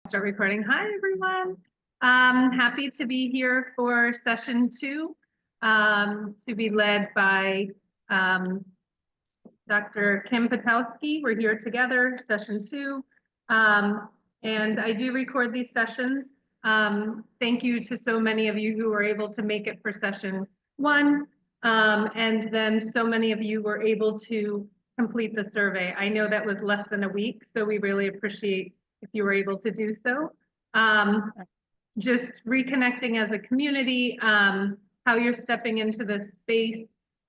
Start recording. Hi, everyone. Happy to be here for session 2, to be led by Dr. Kim Potowski. We're here together, session 2. And I do record these sessions. Thank you to so many of you who were able to make it for session 1. And then so many of you were able to complete the survey. I know that was less than a week, so we really appreciate if you were able to do so. Just reconnecting as a community, how you're stepping into this space,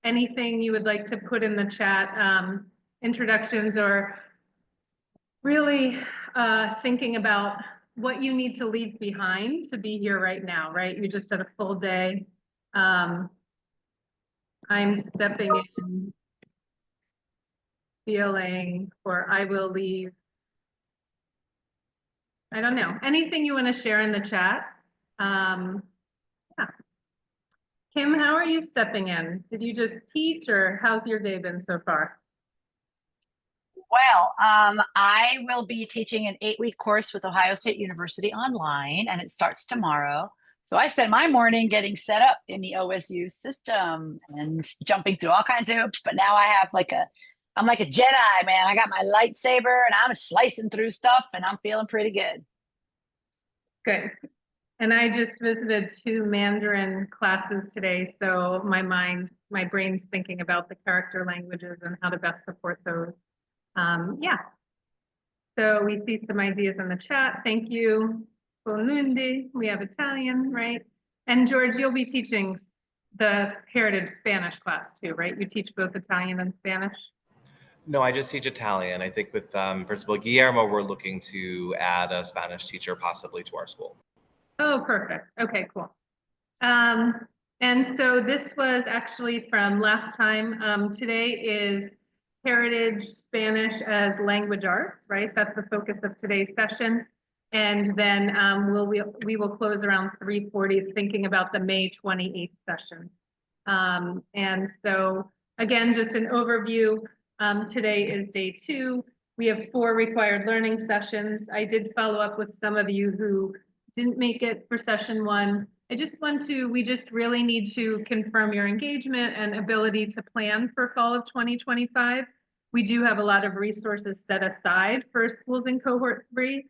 anything you would like to put in the chat, introductions, or really thinking about what you need to leave behind to be here right now, right? You just had a full day. I'm stepping in, feeling, or I will leave. I don't know, anything you want to share in the chat. Yeah. Kim, how are you stepping in? Did you just teach, or how's your day been so far? Well, I will be teaching an 8-week course with Ohio State University online, and it starts tomorrow. So I spent my morning getting set up in the OSU system and jumping through all kinds of hoops. But now I have I'm like a Jedi, man. I got my lightsaber and I'm slicing through stuff and I'm feeling pretty good. Good. And I just visited 2 Mandarin classes today. So my brain's thinking about the character languages and how to best support those. Yeah. So we see some ideas in the chat. Thank you. Bolundi, we have Italian, right? And George, you'll be teaching the Heritage Spanish class too, right? You teach both Italian and Spanish? No, I just teach Italian. I think with Principal Guillermo, we're looking to add a Spanish teacher possibly to our school. Oh, perfect. Okay, cool. And so this was actually from last time. Today is Heritage Spanish as Language Arts, right? That's the focus of today's session. And then we will close around 3:40 thinking about the May 28th session. And so again, just an overview. Today is day 2. We have 4 required learning sessions. I did follow up with some of you who didn't make it for session 1. We just really need to confirm your engagement and ability to plan for fall of 2025. We do have a lot of resources set aside for schools in cohort 3.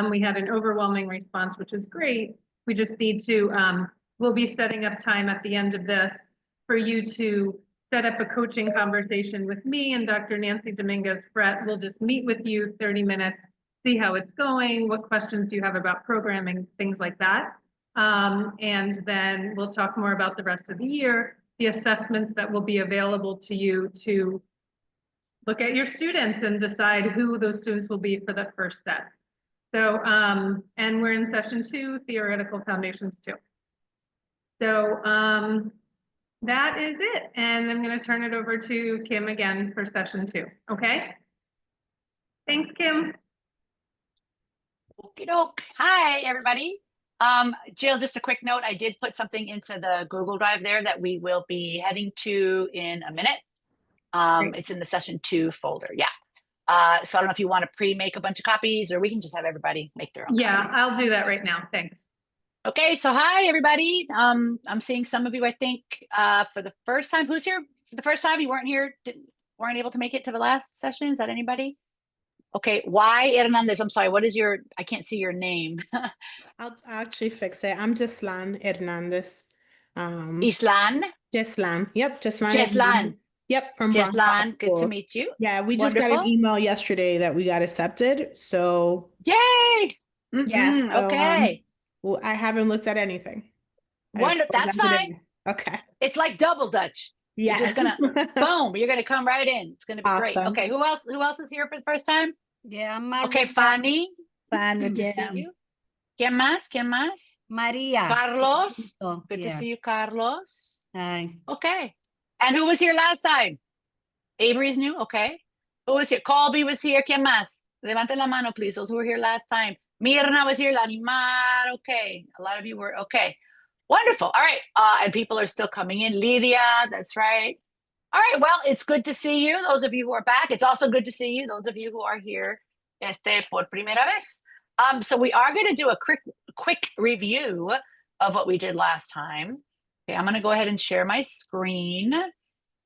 We had an overwhelming response, which is great. We just need to, we'll be setting up time at the end of this for you to set up a coaching conversation with me and Dr. Nancy Dominguez-Brett. We'll just meet with you 30 minutes, see how it's going, what questions do you have about programming, things like that. And then we'll talk more about the rest of the year, the assessments that will be available to you to look at your students and decide who those students will be for the first set. So, and we're in session 2, theoretical foundations 2. So that is it. And I'm going to turn it over to Kim again for session 2. Okay. Thanks, Kim. Okey-doke. Hi, everybody. Jill, just a quick note. I did put something into the Google Drive there that we will be heading to in a minute. It's in the session 2 folder. Yeah. So I don't know if you want to pre-make a bunch of copies or we can just have everybody make their own copies. I'll do that right now. Thanks. Okay, so hi, everybody. I'm seeing some of you, I think, for the first time. Who's here for the first time? You weren't here, weren't able to make it to the last session? Is that anybody? Okay, why Hernandez? I'm sorry, what is I can't see your name. I'll actually fix it. I'm Jeslan Hernandez. Islan? Jeslan. Yep, Jeslan. Jeslan. Yep, from Jeslan, good to meet you. Yeah, we just got an email yesterday that we got accepted. So yay! Yeah, so, okay. Well, I haven't looked at anything. Wonderful. That's fine. Okay. It's like double Dutch. Yeah. You're just gonna boom. You're gonna come right in. It's gonna be great. Awesome. Okay. Who else is here for the first time? Yeah, Maria. Okay, Fanny. Fanny. Good to see you. ¿Quién más? ¿Quién más? Maria. Carlos. Oh, Good to see you, Carlos. Hi. Okay. And who was here last time? Avery's new. Okay. Who was here? Colby was here. ¿Quién más? Levanten la mano, please. Those who were here last time. Mirna was here. Lanimar. Okay. A lot of you were. Okay. Wonderful. All right. And people are still coming in. Lydia. That's right. All right. Well, it's good to see you. Those of you who are back. It's also good to see you. Those of you who are here por primera vez. So we are going to do a quick review of what we did last time. Okay, I'm going to go ahead and share my screen.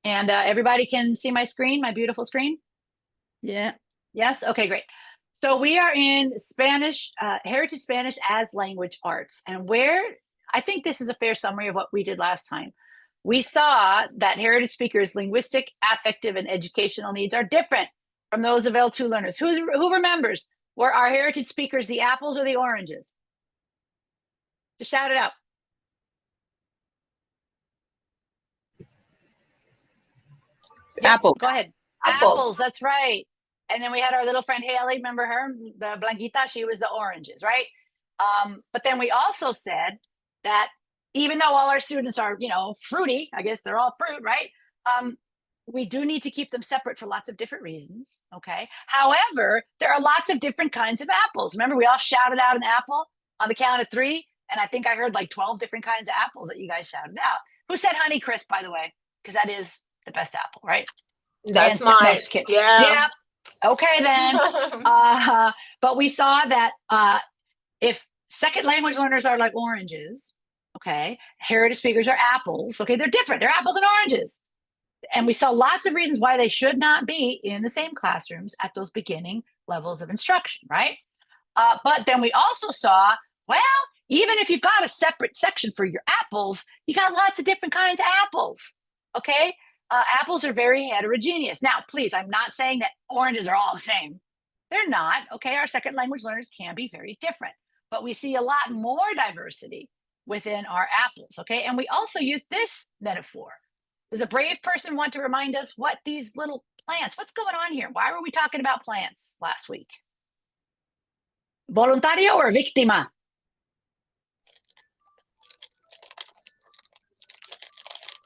And everybody can see my screen, my beautiful screen? Yeah. Yes? Okay, great. So we are in Spanish, Heritage Spanish as Language Arts. And I think this is a fair summary of what we did last time. We saw that heritage speakers' linguistic, affective, and educational needs are different from those of L2 learners. Who remembers? Were our heritage speakers the apples or the oranges? Just shout it out. Apple. Go ahead. Apples, that's right. And then we had our little friend Haley, remember her? The Blanquita, she was the oranges, right? But then we also said that even though all our students are, fruity, I guess they're all fruit, right? We do need to keep them separate for lots of different reasons, okay? However, there are lots of different kinds of apples. Remember, we all shouted out an apple on the count of 3, and I think I heard like 12 different kinds of apples that you guys shouted out. Who said Honeycrisp, by the way? Because that is the best apple, right? That's No, mine. just kidding. Yeah. Okay, then. But we saw that if second language learners are like oranges, okay, heritage speakers are apples, okay, they're different. They're apples and oranges. And we saw lots of reasons why they should not be in the same classrooms at those beginning levels of instruction, right? But then we also saw, well, even if you've got a separate section for your apples, you got lots of different kinds of apples, okay? Apples are very heterogeneous. Now, please, I'm not saying that oranges are all the same. They're not, okay? Our second language learners can be very different, but we see a lot more diversity within our apples, okay? And we also use this metaphor. Does a brave person want to remind us what these little plants, what's going on here? Why were we talking about plants last week? Voluntario or víctima?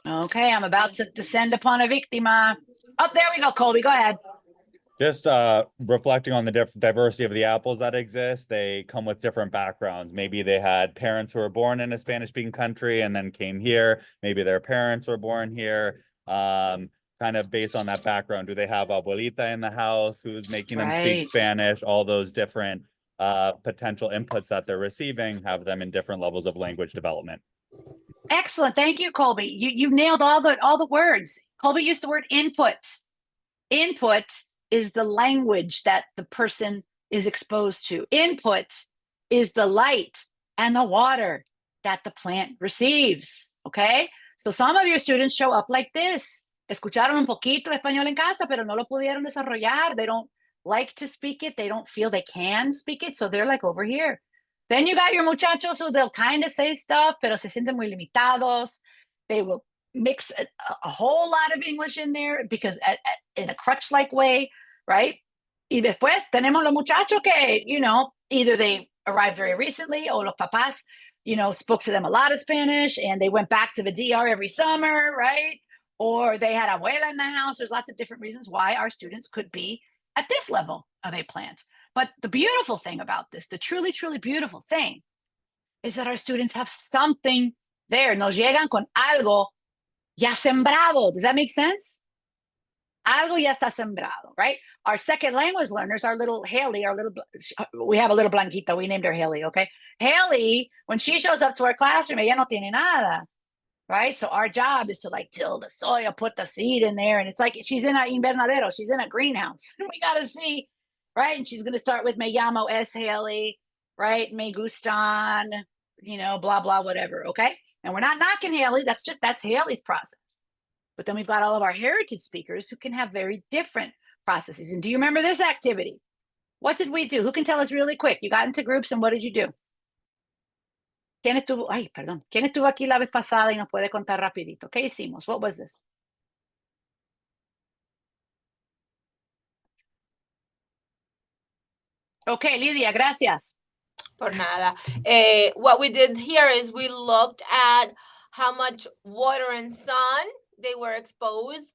Okay, I'm about to descend upon a víctima. Oh, there we go, Colby, go ahead. Just reflecting on the diversity of the apples that exist, they come with different backgrounds. Maybe they had parents who were born in a Spanish-speaking country and then came here. Maybe their parents were born here. Kind of based on that background, do they have abuelita in the house who's making them speak Spanish? All those different potential inputs that they're receiving have them in different levels of language development. Excellent, thank you, Colby. You nailed all the words. Colby used the word input. Input is the language that the person is exposed to. Input is the light and the water that the plant receives, okay? So some of your students show up like this. Escucharon un poquito de español en casa, pero no lo pudieron desarrollar. They don't like to speak it. They don't feel they can speak it, so they're like over here. Then you got your muchachos who they'll kind of say stuff, pero se sienten muy limitados. They will mix a whole lot of English in there because in a crutch-like way, right? Y después tenemos los muchachos que, either they arrived very recently or los papás, spoke to them a lot of Spanish and they went back to the DR every summer, right? Or they had abuela in the house. There's lots of different reasons why our students could be at this level of a plant. But the beautiful thing about this, the truly, truly beautiful thing, is that our students have something there. Nos llegan con algo ya sembrado. Does that make sense? Algo ya está sembrado, right? Our second language learners, our little Haley, we have a little Blanquita. We named her Haley, okay? Haley, when she shows up to our classroom, ella no tiene nada, right? So our job is to till the soil, put the seed in there. And it's like she's in an invernadero. She's in a greenhouse. We got to see, right? And she's going to start with me llamo es Haley, right? Me gustan, blah, blah, whatever, okay? And we're not knocking Haley. That's Haley's process. But then we've got all of our heritage speakers who can have very different processes. And do you remember this activity? What did we do? Who can tell us really quick? You got into groups and what did you do? ¿Quién estuvo aquí la vez pasada y nos puede contar rapidito? ¿Qué hicimos? What was this? Okay, Lidia, gracias. Por nada. What we did here is we looked at how much water and sun they were exposed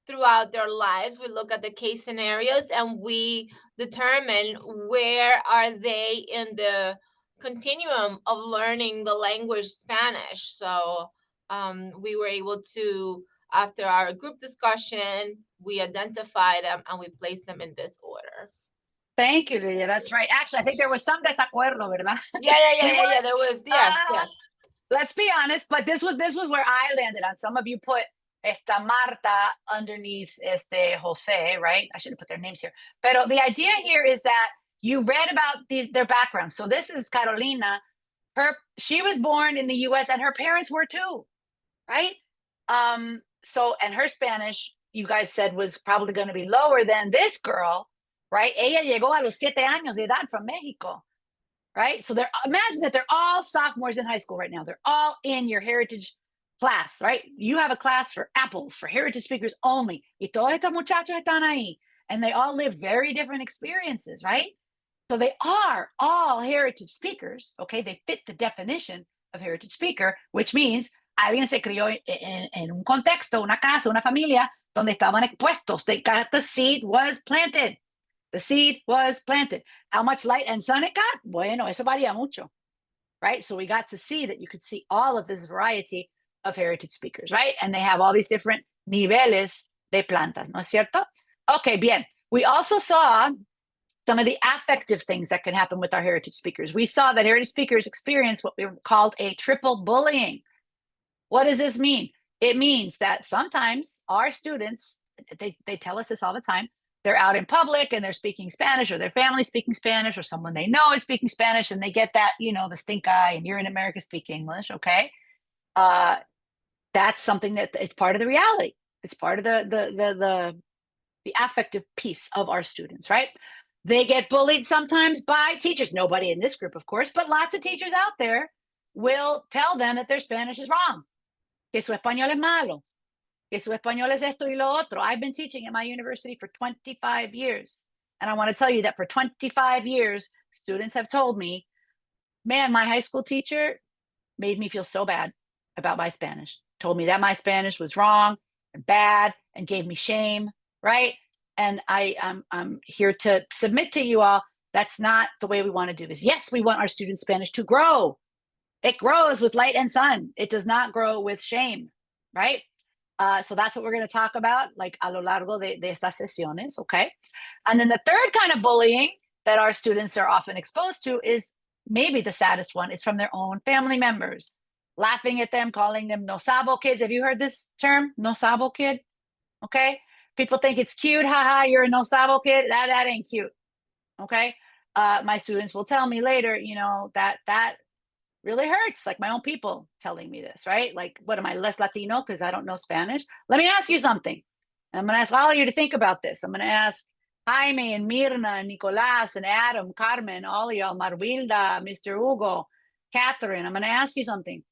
throughout their lives. We look at the case scenarios and we determine where are they in the continuum of learning the language Spanish. So we were able to, after our group discussion, we identified them and we placed them in this order. Thank you, Lydia. That's right. Actually, I think there was some desacuerdo, ¿verdad? Yeah. There was, yes, Ah, yes. Let's be honest, but this was where I landed on. Some of you put esta Marta underneath este Jose, right? I should have put their names here. But the idea here is that you read about their backgrounds. So this is Carolina. She was born in the US and her parents were too, right? So and her Spanish, you guys said, was probably going to be lower than this girl, right? Ella llegó a los 7 años de edad from Mexico. Right? So imagine that they're all sophomores in high school right now. They're all in your heritage class, right? You have a class for apples, for heritage speakers only. Y todos estos muchachos están ahí. And they all live very different experiences, right? So they are all heritage speakers, okay? They fit the definition of heritage speaker, which means alguien se crió en un contexto, una casa, una familia, donde estaban expuestos. The seed was planted. The seed was planted. How much light and sun it got? Bueno, eso varía mucho, right? So we got to see that you could see all of this variety of heritage speakers, right? And they have all these different niveles de plantas, ¿no es cierto? Okay, bien. We also saw some of the affective things that can happen with our heritage speakers. We saw that heritage speakers experience what we called a triple bullying. What does this mean? It means that sometimes our students, they tell us this all the time, they're out in public and they're speaking Spanish, or their family speaking Spanish, or someone they know is speaking Spanish, and they get that, the stink eye, and you're in America, speak English, okay? That's something that it's part of the reality. It's part of the affective piece of our students, right? They get bullied sometimes by teachers. Nobody in this group, of course, but lots of teachers out there will tell them that their Spanish is wrong, que su español es malo, que su español es esto y lo otro. I've been teaching at my university for 25 years. And I want to tell you that for 25 years, students have told me, man, my high school teacher made me feel so bad about my Spanish, told me that my Spanish was wrong and bad and gave me shame, right? And I'm here to submit to you all, that's not the way we want to do this. Yes, we want our students' Spanish to grow. It grows with light and sun. It does not grow with shame, right? So that's what we're going to talk about, like a lo largo de estas sesiones, okay? And then the third kind of bullying that our students are often exposed to is maybe the saddest one. It's from their own family members, laughing at them, calling them no sabo kids. Have you heard this term, no sabo kid? Okay? People think it's cute. Haha, you're a no sabo kid. That ain't cute, okay? My students will tell me later, that really hurts, like my own people telling me this, right? Like, what am I, less Latino because I don't know Spanish? Let me ask you something. I'm going to ask all of you to think about this. I'm going to ask Jaime and Mirna and Nicolas and Adam, Carmen, all of y'all, Marvilda, Mr. Hugo, Catherine. I'm going to ask you something.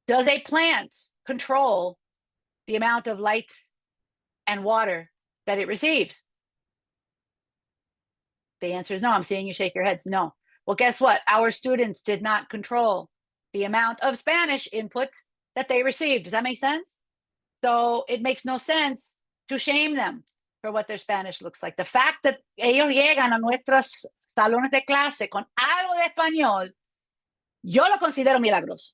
Does a plant control the amount of light and water that it receives? The answer is no. I'm seeing you shake your heads. No. Well, guess what? Our students did not control the amount of Spanish input that they received. Does that make sense? So it makes no sense to shame them for what their Spanish looks like. The fact that ellos llegan a nuestros salones de clase con algo de español, yo lo considero milagroso.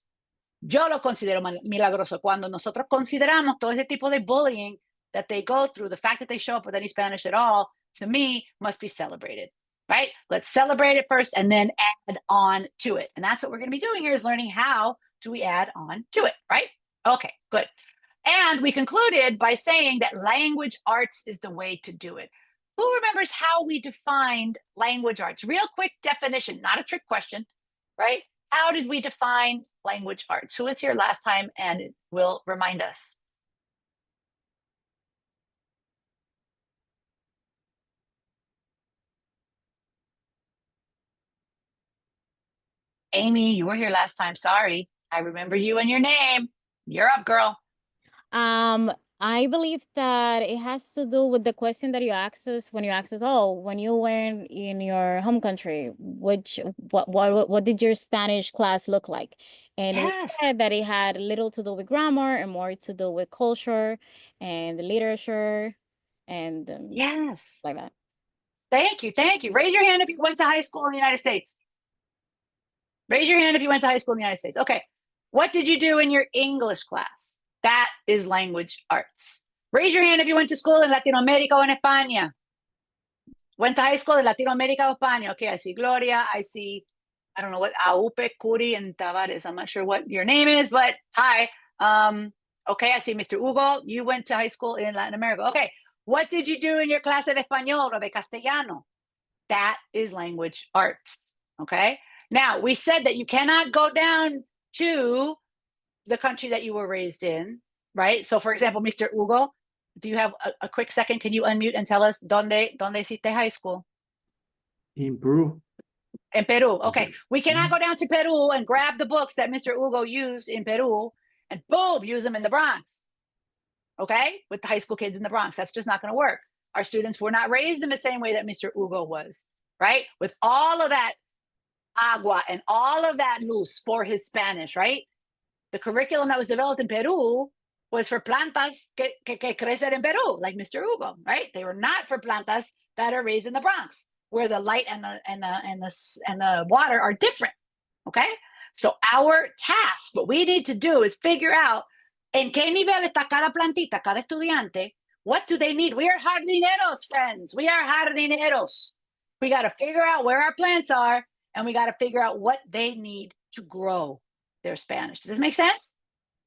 Yo lo considero milagroso. Cuando nosotros consideramos todo ese tipo de bullying that they go through, the fact that they show up with any Spanish at all, to me, must be celebrated, right? Let's celebrate it first and then add on to it. And that's what we're going to be doing here, is learning how do we add on to it, right? Okay, good. And we concluded by saying that language arts is the way to do it. Who remembers how we defined language arts? Real quick definition, not a trick question, right? How did we define language arts? Who was here last time and will remind us? Amy, you were here last time. Sorry. I remember you and your name. You're up, girl. I believe that it has to do with the question that you asked us when you asked us, when you went in your home country, what did your Spanish class look like? And we Yes. said that it had little to do with grammar and more to do with culture and literature and Yes. like that. Thank you. Thank you. Raise your hand if you went to high school in the United States. Raise your hand if you went to high school in the United States. Okay. What did you do in your English class? That is language arts. Raise your hand if you went to school in Latinoamérica or in España. went to high school in Latinoamérica o España. Okay, I see Gloria. I see, I don't know what, Aupe, Curi, and Tavares. I'm not sure what your name is, but hi. Okay, I see Mr. Hugo. You went to high school in Latin America. Okay, what did you do in your clase de español or de castellano? That is language arts. Okay, now we said that you cannot go down to the country that you were raised in, right? So, for example, Mr. Hugo, do you have a quick second? Can you unmute and tell us donde hiciste high school? In Peru. In Peru. Okay. We cannot go down to Peru and grab the books that Mr. Hugo used in Peru and boom, use them in the Bronx. Okay? With the high school kids in the Bronx. That's just not going to work. Our students were not raised in the same way that Mr. Hugo was, right? With all of that agua and all of that luz for his Spanish, right? The curriculum that was developed in Peru was for plantas que crecen en Peru, like Mr. Hugo, right? They were not for plantas that are raised in the Bronx, where the light and the water are different. Okay, so our task, what we need to do is figure out en qué nivel está cada plantita, cada estudiante. What do they need? We are jardineros, friends. We are jardineros. We got to figure out where our plants are, and we got to figure out what they need to grow their Spanish. Does this make sense?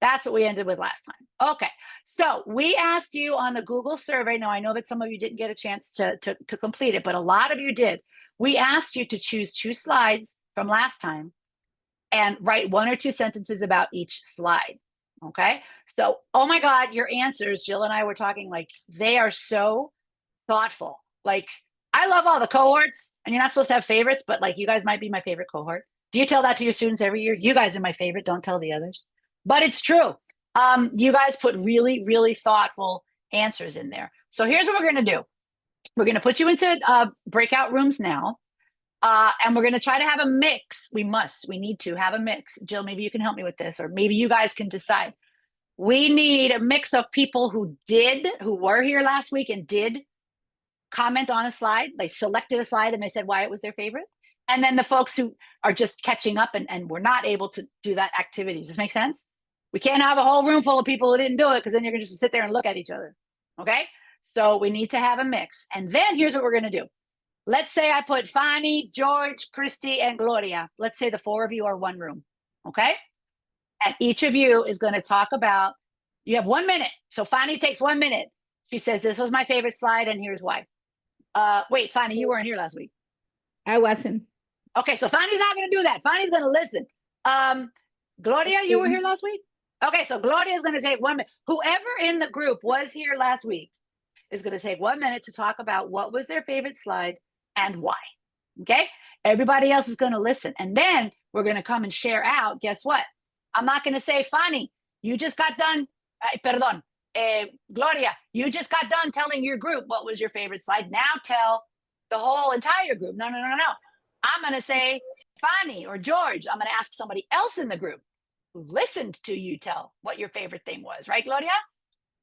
That's what we ended with last time. Okay, so we asked you on the Google survey. Now, I know that some of you didn't get a chance to complete it, but a lot of you did. We asked you to choose 2 slides from last time and write 1 or 2 sentences about each slide. Okay, so, oh my God, your answers, Jill and I were talking, like, they are so thoughtful. Like, I love all the cohorts, and you're not supposed to have favorites, but like, you guys might be my favorite cohort. Do you tell that to your students every year? You guys are my favorite. Don't tell the others. But it's true. You guys put really, really thoughtful answers in there. So here's what we're going to do. We're going to put you into breakout rooms now. And we're going to try to have a mix. We need to have a mix. Jill, maybe you can help me with this, or maybe you guys can decide. We need a mix of people who were here last week and did comment on a slide. They selected a slide and they said why it was their favorite. And then the folks who are just catching up and were not able to do that activity. Does this make sense? We can't have a whole room full of people who didn't do it, because then you're going to just sit there and look at each other. Okay? So we need to have a mix. And then here's what we're going to do. Let's say I put Fanny, George, Christy, and Gloria. Let's say the 4 of you are one room. Okay? And each of you is going to talk about, you have 1 minute. So Fanny takes 1 minute. She says, this was my favorite slide, and here's why. Wait, Fanny, you weren't here last week. I wasn't. Okay, so Fanny's not going to do that. Fanny's going to listen. Gloria, you were here last week? Okay, so Gloria is going to take 1 minute. Whoever in the group was here last week is going to take 1 minute to talk about what was their favorite slide and why. Okay? Everybody else is going to listen. And then we're going to come and share out. Guess what? I'm not going to say, Fanny, you just got done. Gloria, you just got done telling your group what was your favorite slide. Now tell the whole entire group. No. I'm going to say, Fanny or George, I'm going to ask somebody else in the group who listened to you tell what your favorite thing was. Right, Gloria?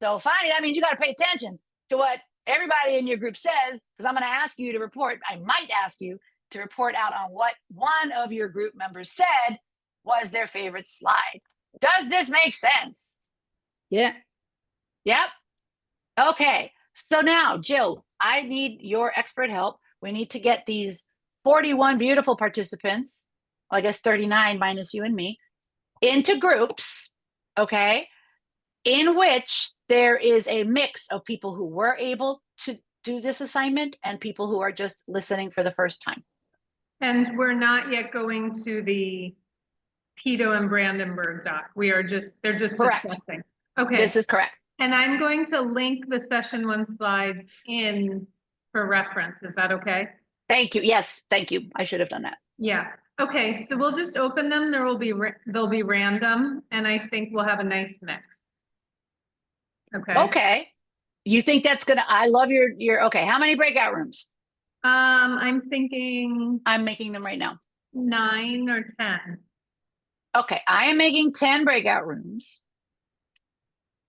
So, Fanny, that means you got to pay attention to what everybody in your group says, because I'm going to ask you to report. I might ask you to report out on what one of your group members said was their favorite slide. Does this make sense? Yeah. Yep. Okay. So now, Jill, I need your expert help. We need to get these 41 beautiful participants, well, I guess 39 minus you and me, into groups, okay, in which there is a mix of people who were able to do this assignment and people who are just listening for the first time. And we're not yet going to the Pito and Brandenburg doc. They're just Correct. discussing. Okay. This is correct. And I'm going to link the session 1 slides in for reference. Is that okay? Thank you. Yes, thank you. I should have done that. Yeah. Okay, so we'll just open them. They'll be random, and I think we'll have a nice mix. Okay. Okay. You think that's gonna? I love your. Okay. How many breakout rooms? I'm thinking I'm making them right now. 9 or 10. Okay, I am making 10 breakout rooms.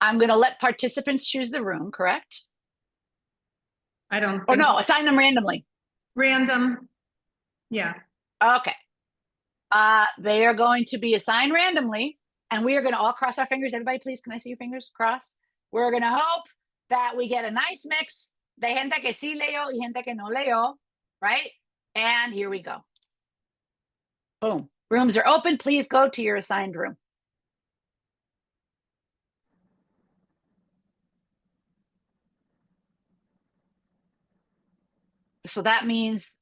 I'm going to let participants choose the room, correct? I don't. Or no, assign them randomly. Random. Yeah. Okay. They are going to be assigned randomly, and we are going to all cross our fingers. Everybody, please, can I see your fingers crossed? We're going to hope that we get a nice mix de gente que sí leyó y gente que no leyó, right? And here we go. Boom. Rooms are open. Please go to your assigned room. So that means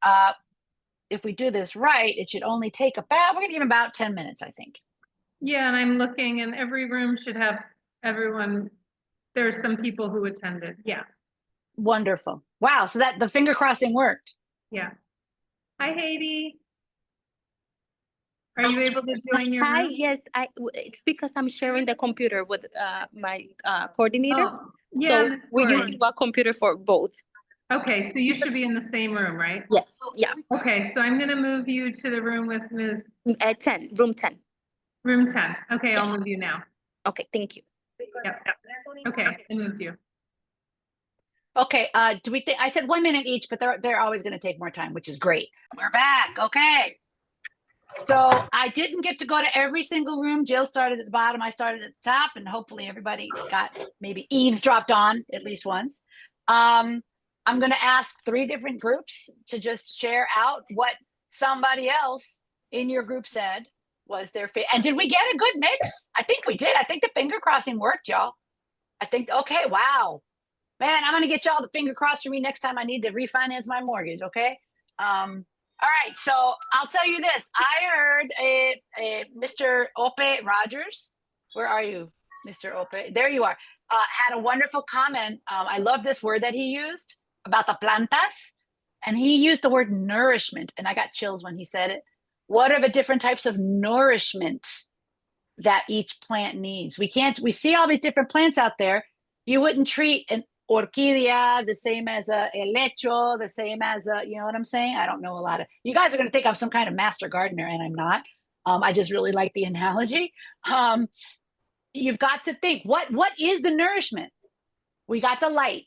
if we do this right, it should only take about, we're gonna give about 10 minutes, I think. Yeah, and I'm looking and every room should have everyone, there's some people who attended. Yeah, Wonderful. Wow, so that the finger crossing worked. yeah. Hi, Haiti. Are you able to join your Hi, room? yes, it's because I'm sharing the computer with my coordinator. Oh, yeah, So Ms. we're Corey. using one computer for both. Okay, so you should be in the same room, right? Yes, yeah. Okay, so I'm gonna move you to the room with Room 10. room 10. Okay, I'll move you now. Okay, thank you. Yep. Okay, I moved you. Okay, do we think I said 1 minute each, but they're always gonna take more time, which is great. We're back. Okay. So I didn't get to go to every single room. Jill started at the bottom, I started at the top, and hopefully everybody got maybe eavesdropped on at least once. I'm going to ask 3 different groups to just share out what somebody else in your group said was their favorite. And did we get a good mix? I think we did. I think the finger crossing worked, y'all. I think, okay, wow. Man, I'm going to get y'all the finger crossed for me next time I need to refinance my mortgage, okay? All right, so I'll tell you this. I heard Mr. Ope Rogers. Where are you, Mr. Ope? There you are. Had a wonderful comment. I love this word that he used about the plantas. And he used the word nourishment. And I got chills when he said it. What are the different types of nourishment that each plant needs? We see all these different plants out there. You wouldn't treat an orquídea the same as a helecho, the same as a, you know what I'm saying? I don't know a lot of, you guys are going to think I'm some kind of master gardener, and I'm not. I just really like the analogy. You've got to think, what is the nourishment? We got the light.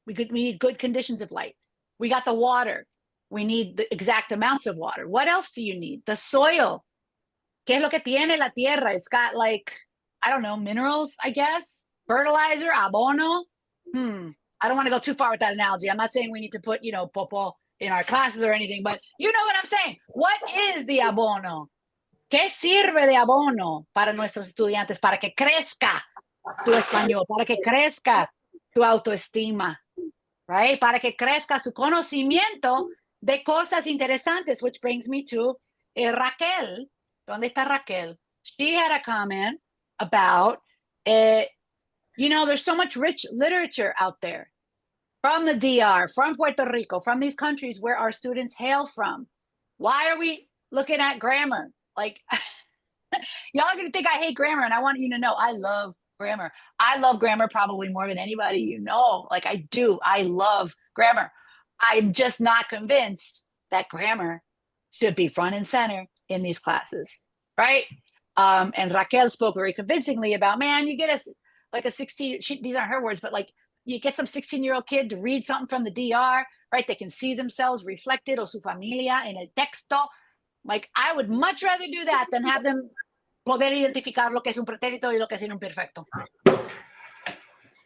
We need good conditions of light. We got the water. We need the exact amounts of water. What else do you need? The soil. ¿Qué es lo que tiene la tierra? It's got, like, I don't know, minerals, I guess. Fertilizer, abono. I don't want to go too far with that analogy. I'm not saying we need to put, popo in our classes or anything, but you know what I'm saying. What is the abono? ¿Qué sirve de abono para nuestros estudiantes? Para que crezca tu español, para que crezca tu autoestima, right? Para que crezca su conocimiento de cosas interesantes, which brings me to Raquel. ¿Dónde está Raquel? She had a comment about, there's so much rich literature out there from the DR, from Puerto Rico, from these countries where our students hail from. Why are we looking at grammar? Like, y'all are going to think I hate grammar, and I want you to know I love grammar. I love grammar probably more than anybody you know. Like, I do. I love grammar. I'm just not convinced that grammar should be front and center in these classes, right? And Raquel spoke very convincingly about, man, you get us like a 16, these aren't her words, but like you get some 16-year-old kid to read something from the DR, right? They can see themselves reflected o su familia en el texto. Like, I would much rather do that than have them poder identificar lo que es un pretérito y lo que es un imperfecto.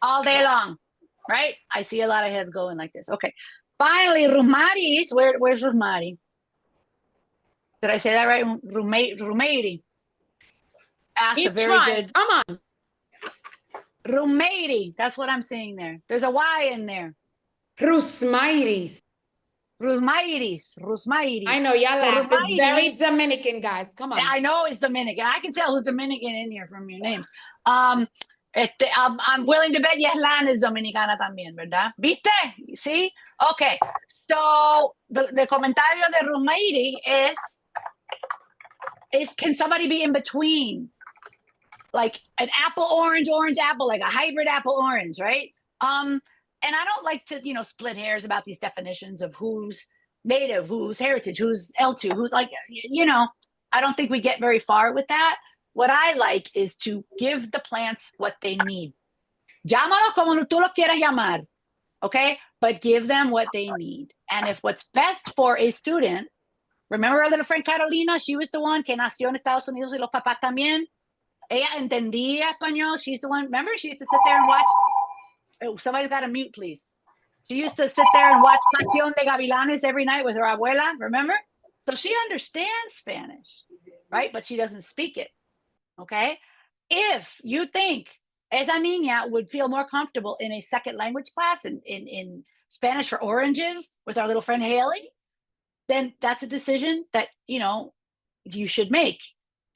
All day long, right? I see a lot of heads going like this. Okay. Finally, Rumari's, where's Rumari? Did I say that right? Rumari. Asked a very good. Come on. Rumari. That's what I'm saying there. There's a Y in there. Rusmairis. Rusmairis. I know y'all laugh. It's Rumari- very Dominican, guys. Come on. I know it's Dominican. I can tell who's Dominican in here from your names. I'm willing to bet Yeslan is Dominicana también, ¿verdad? ¿Viste? See? Okay. So the comentario de Rumairi is can somebody be in between? Like an apple, orange apple, like a hybrid apple orange, right? And I don't like to, split hairs about these definitions of who's native, who's heritage, who's L2, who's like, I don't think we get very far with that. What I like is to give the plants what they need. Llámalo como tú lo quieras llamar, okay? But give them what they need. And if what's best for a student, remember our little friend Carolina? She was the one que nació en Estados Unidos y los papás también. Ella entendía español. She's the one, remember? She used to sit there and watch. Oh, somebody's got to mute, please. She used to sit there and watch Pasión de Gavilanes every night with her abuela, remember? So she understands Spanish, right? But she doesn't speak it, okay? If you think esa niña would feel more comfortable in a second language class in Spanish for oranges with our little friend Haley, then that's a decision that, you should make,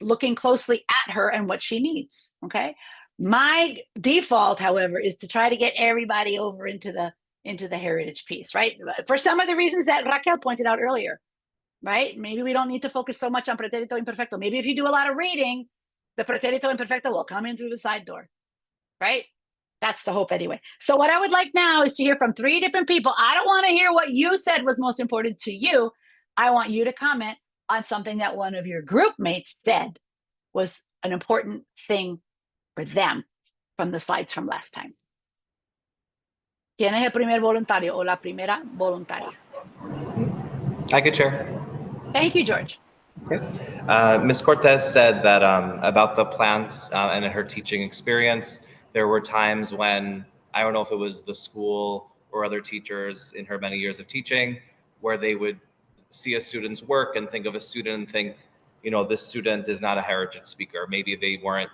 looking closely at her and what she needs, okay? My default, however, is to try to get everybody over into the heritage piece, right? For some of the reasons that Raquel pointed out earlier, right? Maybe we don't need to focus so much on pretérito imperfecto. Maybe if you do a lot of reading, the pretérito imperfecto will come in through the side door, right? That's the hope anyway. So what I would like now is to hear from 3 different people. I don't want to hear what you said was most important to you. I want you to comment on something that one of your group mates said was an important thing for them from the slides from last time. ¿Quién es el primer voluntario o la primera voluntaria? I could share. Thank you, George. Okay. Ms. Cortez said that about the plants and in her teaching experience, there were times when, I don't know if it was the school or other teachers in her many years of teaching, where they would see a student's work and think of a student and think, this student is not a heritage speaker. Maybe they weren't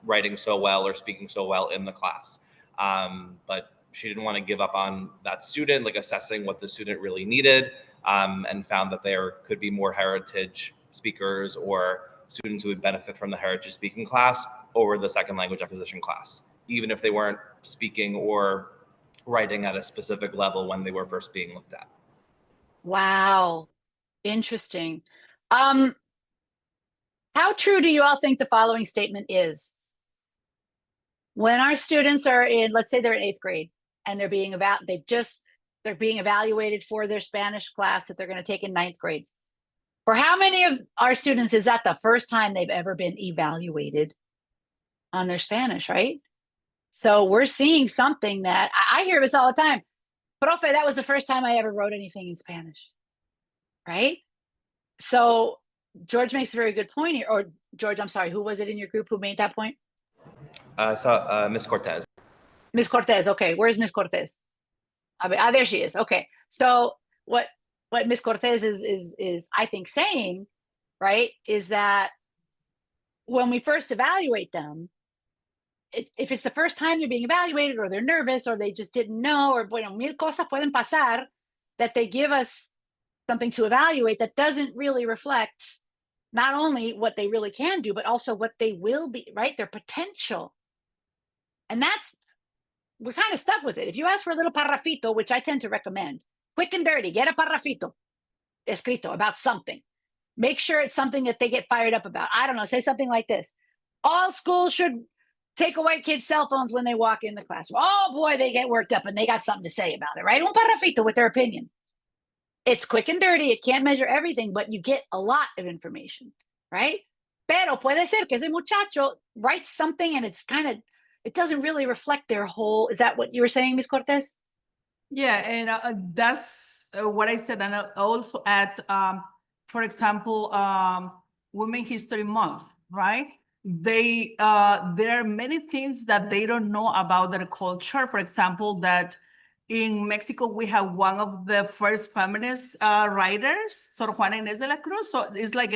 writing so well or speaking so well in the class. But she didn't want to give up on that student, like assessing what the student really needed, and found that there could be more heritage speakers or students who would benefit from the heritage speaking class over the second language acquisition class, even if they weren't speaking or writing at a specific level when they were first being looked at. Wow. Interesting. How true do you all think the following statement is? When our students are in, let's say they're in 8th grade and they're being evaluated for their Spanish class that they're going to take in 9th grade. For how many of our students is that the first time they've ever been evaluated on their Spanish, right? So we're seeing something that I hear this all the time. Profe, that was the first time I ever wrote anything in Spanish, right? So George makes a very good point here. Or George, I'm sorry, who was it in your group who made that point? I saw Ms. Cortez. Ms. Cortez. Okay, where's Ms. Cortez? There she is. Okay, so what Ms. Cortez is I think saying, right, is that when we first evaluate them, if it's the first time they're being evaluated, or they're nervous, or they just didn't know, or mil cosas pueden pasar, that they give us something to evaluate that doesn't really reflect not only what they really can do, but also what they will be, right? Their potential. And we're kind of stuck with it. If you ask for a little parrafito, which I tend to recommend, quick and dirty, get a parrafito escrito about something. Make sure it's something that they get fired up about. I don't know, say something like this. All schools should take away kids' cell phones when they walk in the classroom. Oh boy, they get worked up and they got something to say about it, right? Un parrafito with their opinion. It's quick and dirty. It can't measure everything, but you get a lot of information, right? Pero puede ser que ese muchacho writes something and it doesn't really reflect their whole. Is that what you were saying, Ms. Cortez? Yeah, and that's what I said. And I also add, for example, Women History Month, right? There are many things that they don't know about their culture. For example, that in Mexico, we have one of the first feminist writers, Sor Juana Inés de la Cruz. So it's like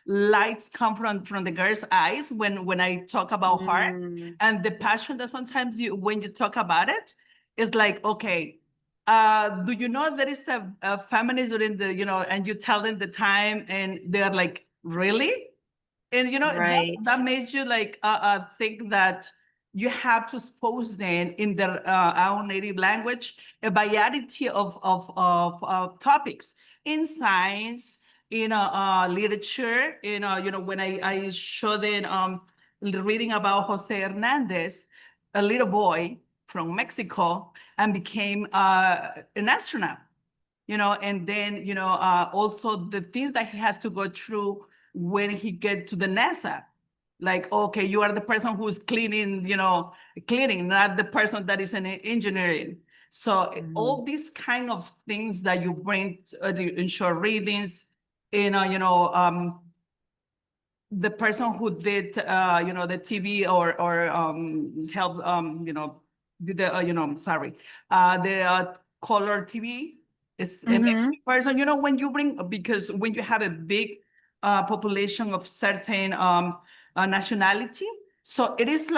lights come from the girl's eyes when I talk about her, and the passion that sometimes when you talk about it, it's like, okay, do you know there is a feminist during the, and you tell them the time and they're like, really? And, right. that makes you like think that you have to expose them in their own native language, a variety of topics in science, literature, when I show them reading about Jose Hernandez, a little boy from Mexico, and became an astronaut, and then, also the things that he has to go through when he get to the NASA. Like, okay, you are the person who's cleaning, cleaning, not the person that is in engineering. So all these kind of things that you bring in short readings, the person who did, the TV or help, I'm sorry, the color TV is a Mhm. Mexican person. When you bring, because when you have a big population of certain nationality, so it is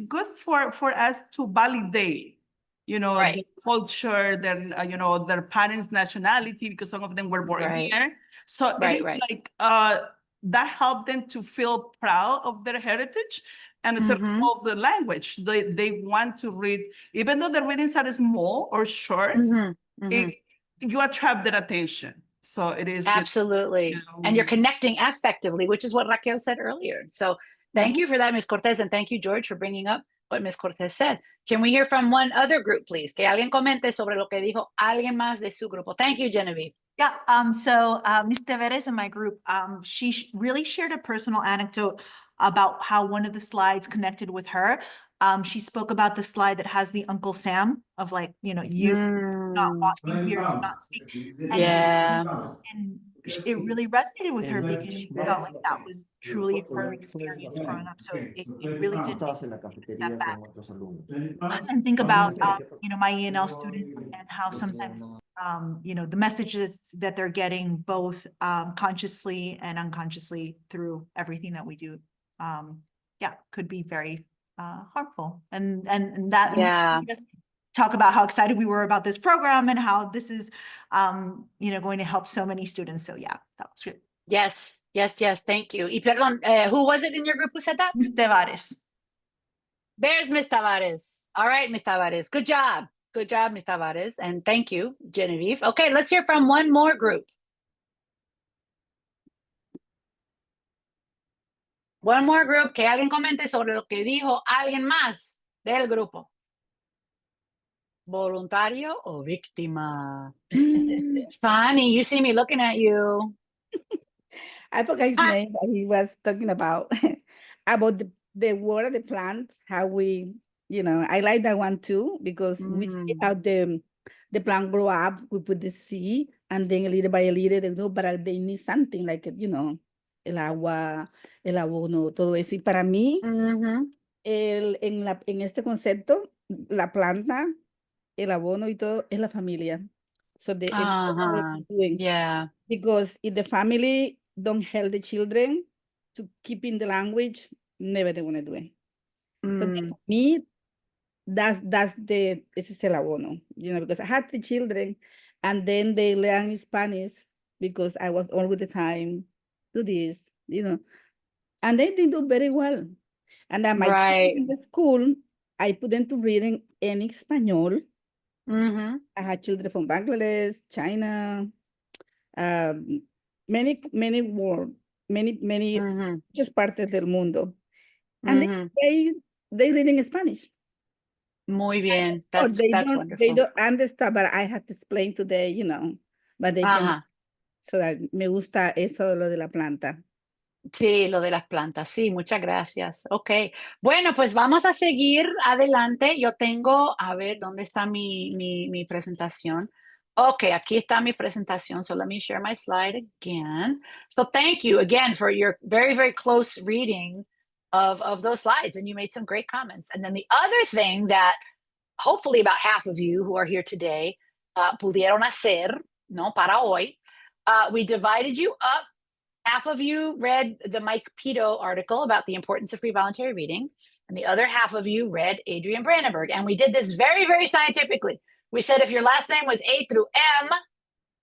good for us to validate, Right. the culture, their parents' nationality, because some of them were born Right. here. So it Right, is right. that helped them to feel proud of their heritage. And as a Mhm. result of the language, they want to read, even though the readings are small or short, Mhm. Mhm. you attract their attention. So it is. Absolutely. And you're connecting effectively, which is what Raquel said earlier. So thank you for that, Ms. Cortez, and thank you, George, for bringing up what Ms. Cortez said. Can we hear from one other group, please? Que alguien comente sobre lo que dijo alguien más de su grupo. Thank you, Genevieve. Yeah, so Ms. Teveres in my group, she really shared a personal anecdote about how one of the slides connected with her. She spoke about the slide that has the Uncle Sam of you not watching here, do not speak. And Yeah. and it really resonated with her because she felt like that was truly her experience growing up. So it really did make me take that back and think about my ENL students and how sometimes the messages that they're getting both consciously and unconsciously through everything that we do could be very harmful, and that Yeah. made us talk about how excited we were about this program and how this is going to help so many students. So yeah, that was good. Yes, thank you. Y perdón, who was it in your group who said that? Ms. Tevares. There's Ms. Tavares. All right, Ms. Tavares. Good job. Good job, Ms. Tavares. And thank you, Genevieve. Okay, let's hear from one more group. One more group, que alguien comente sobre lo que dijo alguien más del grupo. ¿Voluntario o víctima? Fanny, you see me looking at you. I forgot his name, but he was talking about about the word of the plants, how we, I like that one too, because we see how the plant grow up, we put the seed, and then little by little, they know, but they need something like, el agua, el abono, todo eso. Y para mí, en este concepto, la planta, el abono y todo es la familia. So Yeah. because if the family don't help the children to keep in the language, never they want to do it. So then for me, that's this is el abono, because I had 3 children and then they learn Spanish because I was all the time do this, and they did do very well. And then my children in the school, I put them to reading in Espanol. I had children from Bangladesh, China, many world, many just partes del mundo. And they read in Spanish. Muy bien. Or That's they wonderful. don't understand, but I had to explain to them, but they can. So that me gusta eso de lo de la planta. Sí, lo de las plantas. Sí, muchas gracias. Ok. Bueno, pues vamos a seguir adelante. Yo tengo, a ver, ¿dónde está mi presentación? Ok, aquí está mi presentación. So let me share my slide again. So thank you again for your very, very close reading of those slides. And you made some great comments. And then the other thing that hopefully about half of you who are here today pudieron hacer, ¿no? Para hoy, we divided you up. Half of you read the Mike Pito article about the importance of free voluntary reading, and the other half of you read Adrian Brandenburg. And we did this very, very scientifically. We said if your last name was A through M,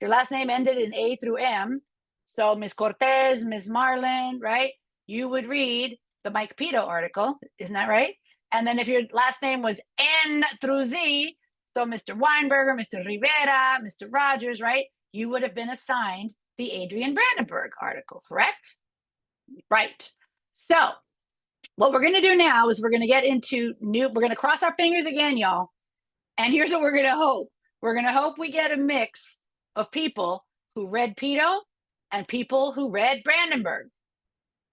your last name ended in A through M, so Ms. Cortez, Ms. Marlin, right? You would read the Mike Pito article, isn't that right? And then if your last name was N through Z, so Mr. Weinberger, Mr. Rivera, Mr. Rogers, right? You would have been assigned the Adrian Brandenburg article, correct? Right. So what we're going to do now is we're going to get into we're going to cross our fingers again, y'all. And here's what we're going to hope. We're going to hope we get a mix of people who read Pito and people who read Brandenburg.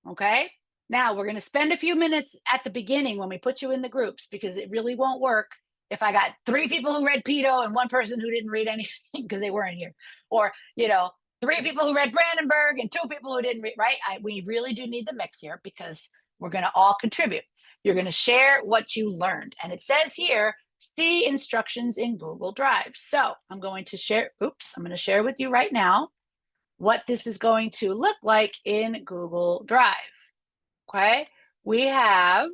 Okay? Now we're going to spend a few minutes at the beginning when we put you in the groups, because it really won't work if I got 3 people who read Pito and 1 person who didn't read anything because they weren't here. Or, 3 people who read Brandenburg and 2 people who didn't read, right? We really do need the mix here because we're going to all contribute. You're going to share what you learned. And it says here, see instructions in Google Drive. So I'm going to share, I'm going to share with you right now what this is going to look like in Google Drive. Okay, we have,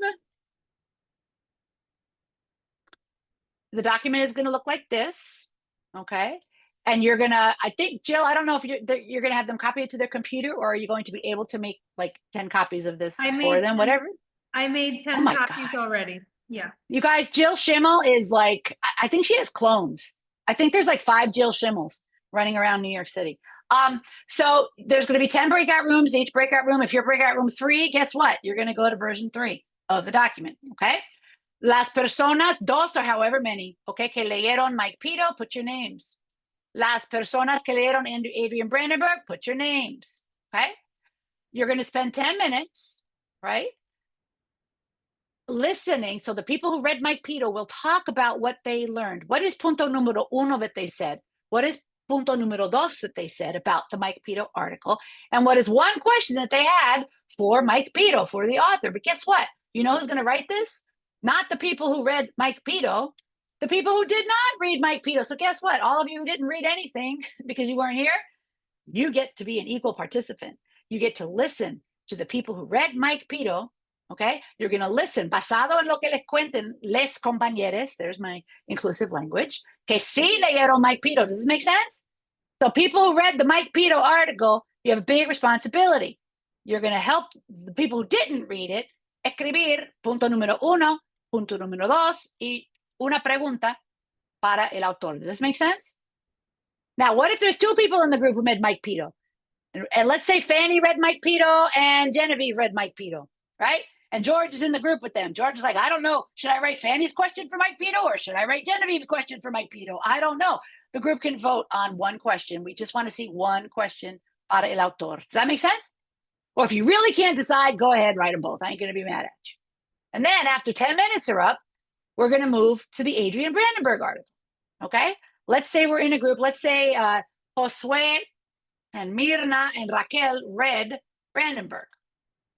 the document is going to look like this. Okay, and you're gonna, I think, Jill, I don't know if you're gonna have them copy it to their computer, or are you going to be able to make like 10 copies of this for them, whatever? I made 10 my copies already. Yeah. You guys, Jill Schimmel is like, I think she has clones. I think there's like 5 Jill Schimmels running around New York City. So there's going to be 10 breakout rooms. Each breakout room, if you're breakout room 3, guess what? You're going to go to version 3 of the document, okay? Las personas, dos or however many, okay, que leyeron Mike Pito, put your names. Las personas que leyeron Adrian Brandenburg, put your names, okay? You're going to spend 10 minutes, right? Listening, so the people who read Mike Pito will talk about what they learned. What is punto número uno that they said? What is punto número dos that they said about the Mike Pito article? And what is one question that they had for Mike Pito, for the author? But guess what? You know who's going to write this? Not the people who read Mike Pito, the people who did not read Mike Pito. So guess what? All of you who didn't read anything because you weren't here, you get to be an equal participant. You get to listen to the people who read Mike Pito. Okay, you're going to listen, basado en lo que les cuenten les compañeros, there's my inclusive language, que sí leyeron Mike Pito. Does this make sense? So people who read the Mike Pito article, you have a big responsibility. You're going to help the people who didn't read it escribir punto número uno, punto número dos, y una pregunta para el autor. Does this make sense? Now, what if there's 2 people in the group who read Mike Pito? And let's say Fanny read Mike Pito and Genevieve read Mike Pito, right? And George is in the group with them. George is like, I don't know. Should I write Fanny's question for Mike Pito, or should I write Genevieve's question for Mike Pito? I don't know. The group can vote on one question. We just want to see one question para el autor. Does that make sense? Or if you really can't decide, go ahead, write them both. I ain't going to be mad at you. And then after 10 minutes are up, we're going to move to the Adrian Brandenburg article. Okay? Let's say we're in a group. Let's say Josue and Mirna and Raquel read Brandenburg.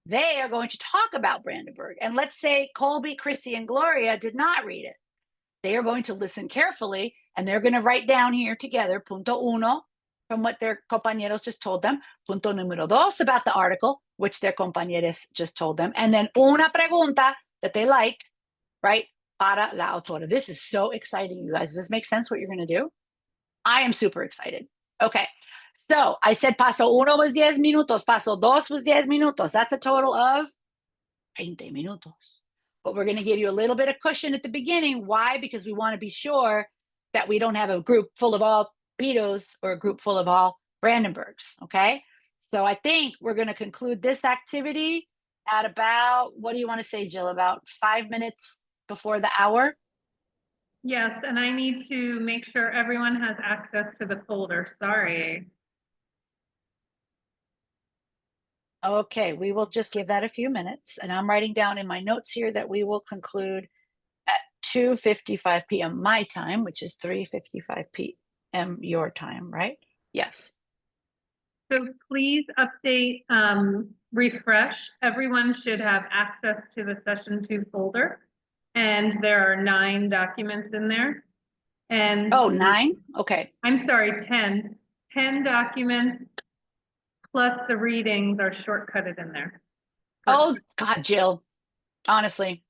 They are going to talk about Brandenburg. And let's say Colby, Chrissy, and Gloria did not read it. They are going to listen carefully, and they're going to write down here together, punto uno, from what their compañeros just told them, punto número dos, about the article, which their compañeros just told them, and then una pregunta that they like, right, para la autora. This is so exciting, you guys. Does this make sense what you're going to do? I am super excited. Okay. So I said paso uno was 10 minutos, paso dos was 10 minutos. That's a total of 20 minutos. But we're going to give you a little bit of cushion at the beginning. Why? Because we want to be sure that we don't have a group full of all Pitos or a group full of all Brandenburgs, okay? So I think we're going to conclude this activity at about, what do you want to say, Jill, about 5 minutes before the hour? Yes, and I need to make sure everyone has access to the folder. Sorry. Okay, we will just give that a few minutes, and I'm writing down in my notes here that we will conclude at 2:55 p.m. my time, which is 3:55 p.m. your time, right? Yes. So please update, refresh. Everyone should have access to the session 2 folder. And there are 9 documents in there. And oh, 9? Okay. I'm sorry, 10. 10 documents plus the readings are shortcutted in there. Oh, God, Jill. Honestly,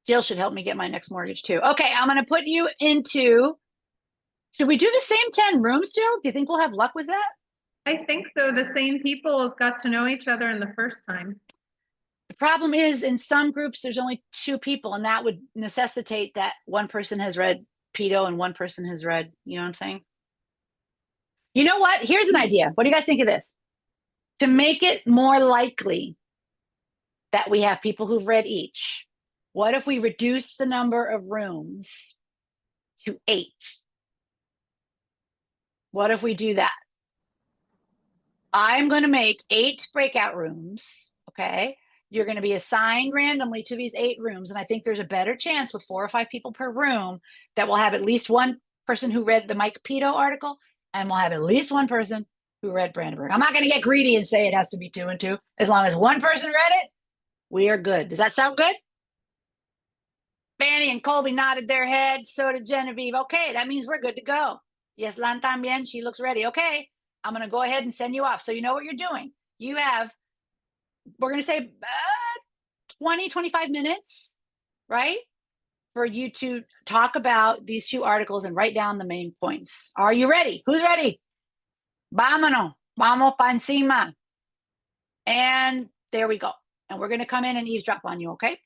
Jill should help me get my next mortgage too. Okay, I'm going to put you into, should we do the same 10 rooms, Jill? Do you think we'll have luck with that? I think so. The same people got to know each other in the first time. The problem is in some groups, there's only 2 people, and that would necessitate that one person has read Pito and one person has read, you know what I'm saying? You know what? Here's an idea. What do you guys think of this? To make it more likely that we have people who've read each, what if we reduce the number of rooms to 8? What if we do that? I'm going to make 8 breakout rooms, okay? You're going to be assigned randomly to these 8 rooms, and I think there's a better chance with 4 or 5 people per room that we'll have at least one person who read the Mike Pito article, and we'll have at least one person who read Brandenburg. I'm not going to get greedy and say it has to be 2 and 2. As long as one person read it, we are good. Does that sound good? Fanny and Colby nodded their head. So did Genevieve. Okay, that means we're good to go. Yes, Lan también. She looks ready. Okay, I'm going to go ahead and send you off. So you know what you're doing. You have, we're going to say 20, 25 minutes, right? For you to talk about these two articles and write down the main points. Are you ready? Who's ready? Vámonos. Vamos pa encima. And there we go. And we're going to come in and eavesdrop on you, okay?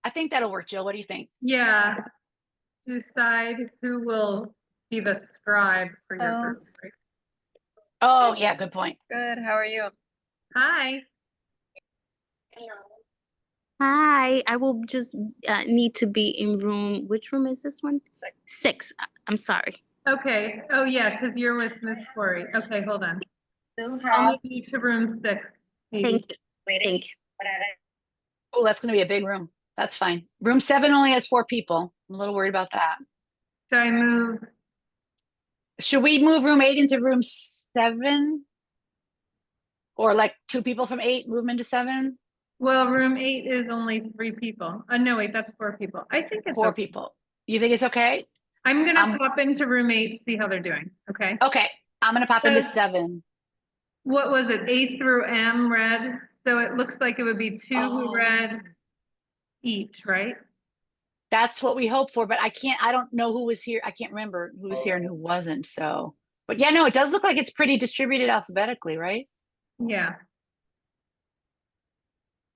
I think that'll work, Jill. What do you think? Yeah. Decide who will be the scribe for your group. Right? Oh, yeah, good point. Good, how are you? Hi. Hi, I will just need to be in room, which room is this one? Six. I'm sorry. Okay. Oh, yeah, because you're with Miss Corey. Okay, hold on. Still I'll move you to room 6. Thank you. Thank you. Oh, that's going to be a big room. That's fine. Room 7 only has 4 people. I'm a little worried about that. Should I move? Should we move room 8 into room 7? Or like 2 people from 8 move them into 7? Well, room 8 is only 3 people. No, wait, that's 4 people. I think it's 4 okay. people. You think it's okay? I'm gonna pop into room 8, see how they're doing. Okay. Okay. I'm going to pop into So- 7. What was it? A through M read. So it looks like it would be 2 who read each, right? That's what we hope for, but I don't know who was here. I can't remember who was here and who wasn't. So, but yeah, no, it does look like it's pretty distributed alphabetically, right? Yeah.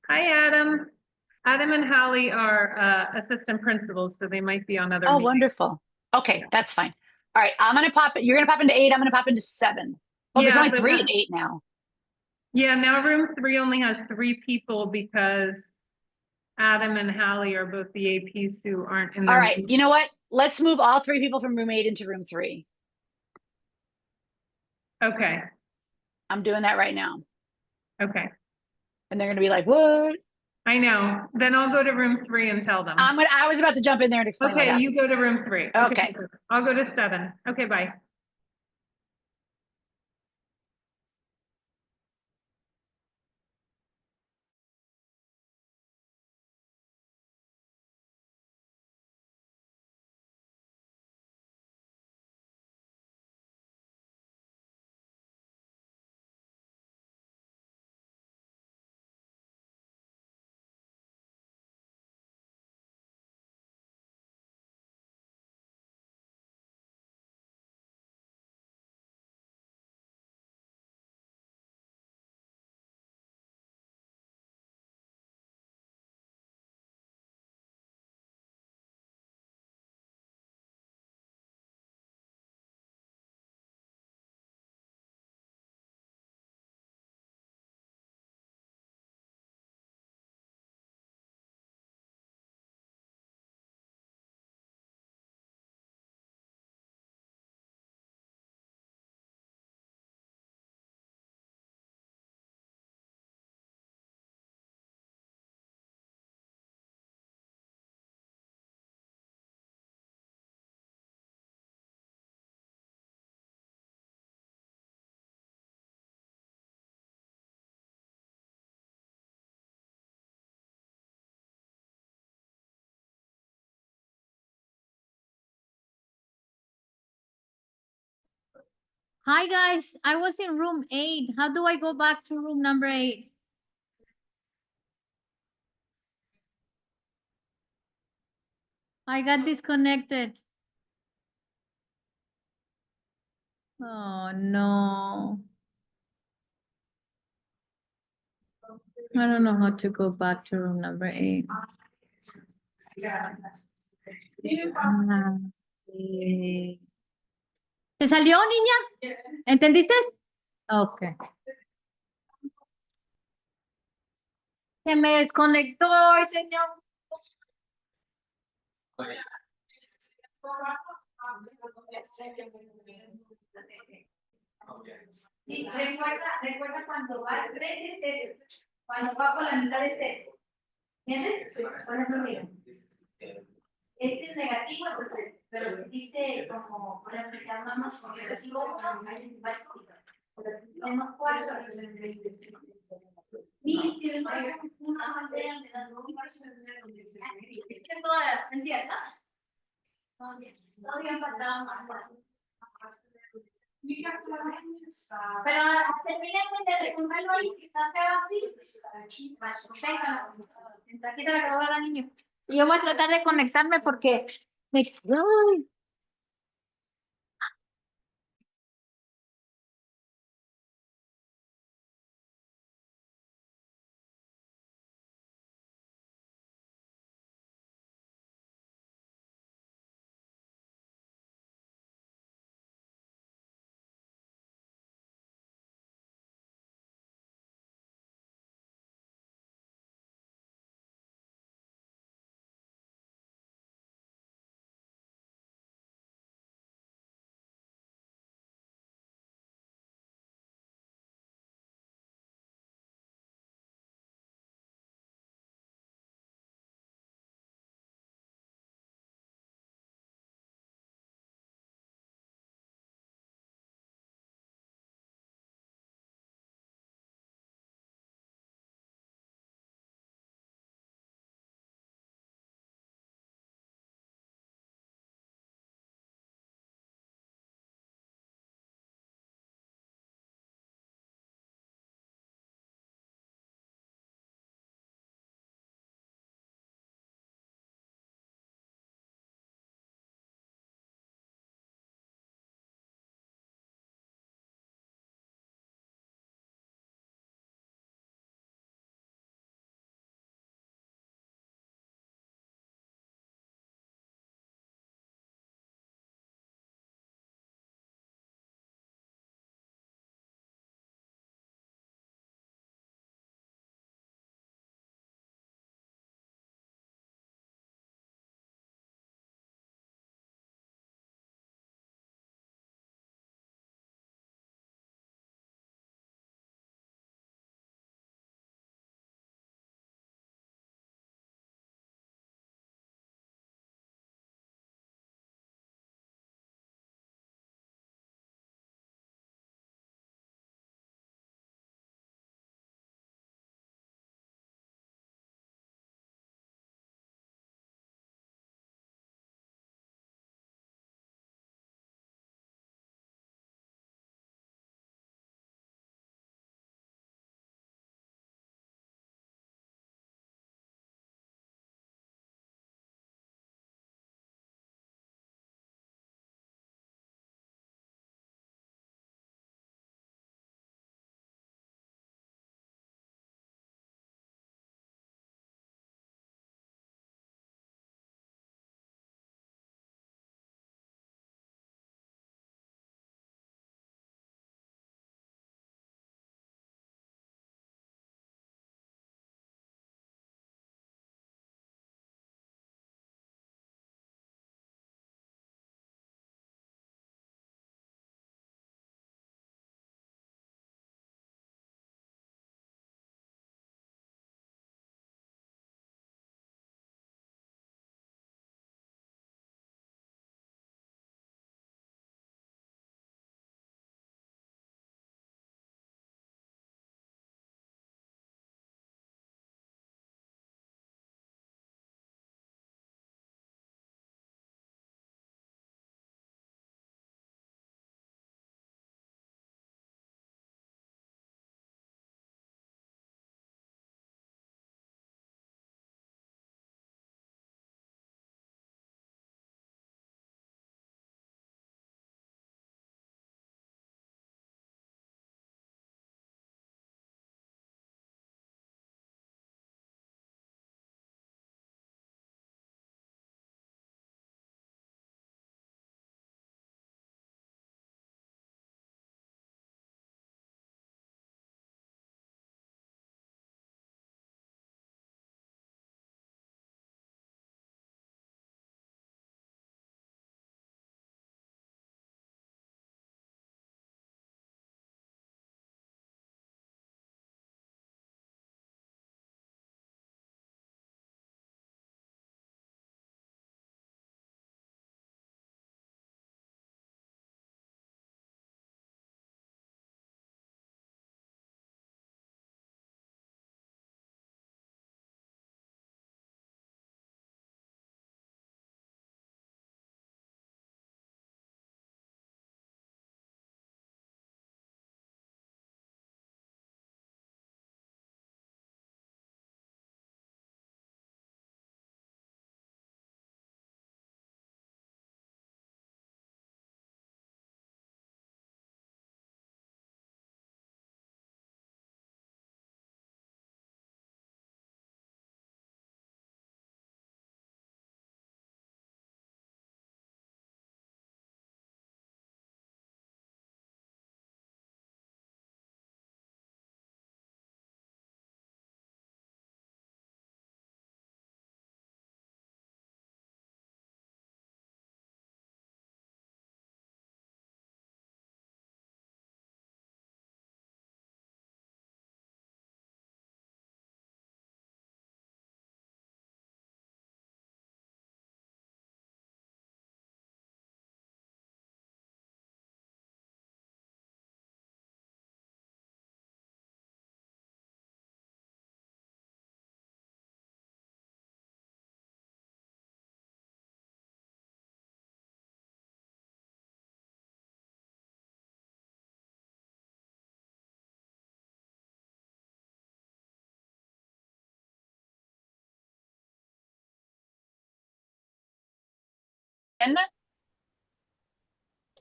Hi, Adam. Adam and Holly are assistant principals, so they might be on other Oh, meetings. wonderful. Okay, that's fine. All right, I'm gonna pop it. You're gonna pop into 8. I'm gonna pop into 7. Oh, there's Yeah, only but 3 that- in 8 now. Yeah, now room 3 only has 3 people because Adam and Holly are both the APs who aren't in All their. right, you know what? Let's move all 3 people from room 8 into room 3. Okay, I'm doing that right now. okay. And they're gonna be like, what? I know. Then I'll go to room 3 and tell them. I was about to jump in there and explain what Okay, happened. you go to room 3. Okay. I'll go to 7. Okay, bye. Hi guys, I was in room 8. How do I go back to room number 8? I got disconnected. Oh no. I don't know how to go back to room number 8. Ah, ¿Te salió, niña? ¿Entendiste? Ok. Se me desconectó y tenía Sí, recuerda cuando va al frente, cuando va por la mitad de este. ¿Entiendes? Por eso mira. Este es negativo, pero dice como, por ejemplo, que amamos con negativo 1, ahí va el Pero terminen de resumirlo ahí, que está feo así. Aquí te la grabó la niña. Y yo voy a tratar de conectarme porque me... Ay,